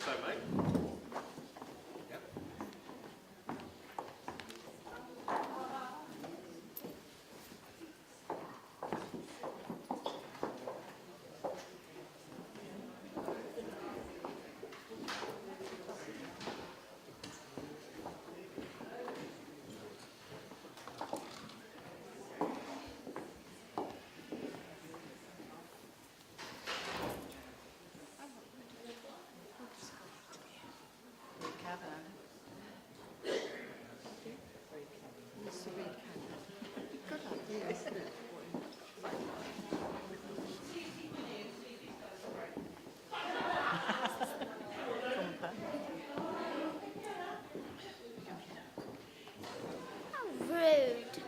so, mate. Yep. Rude.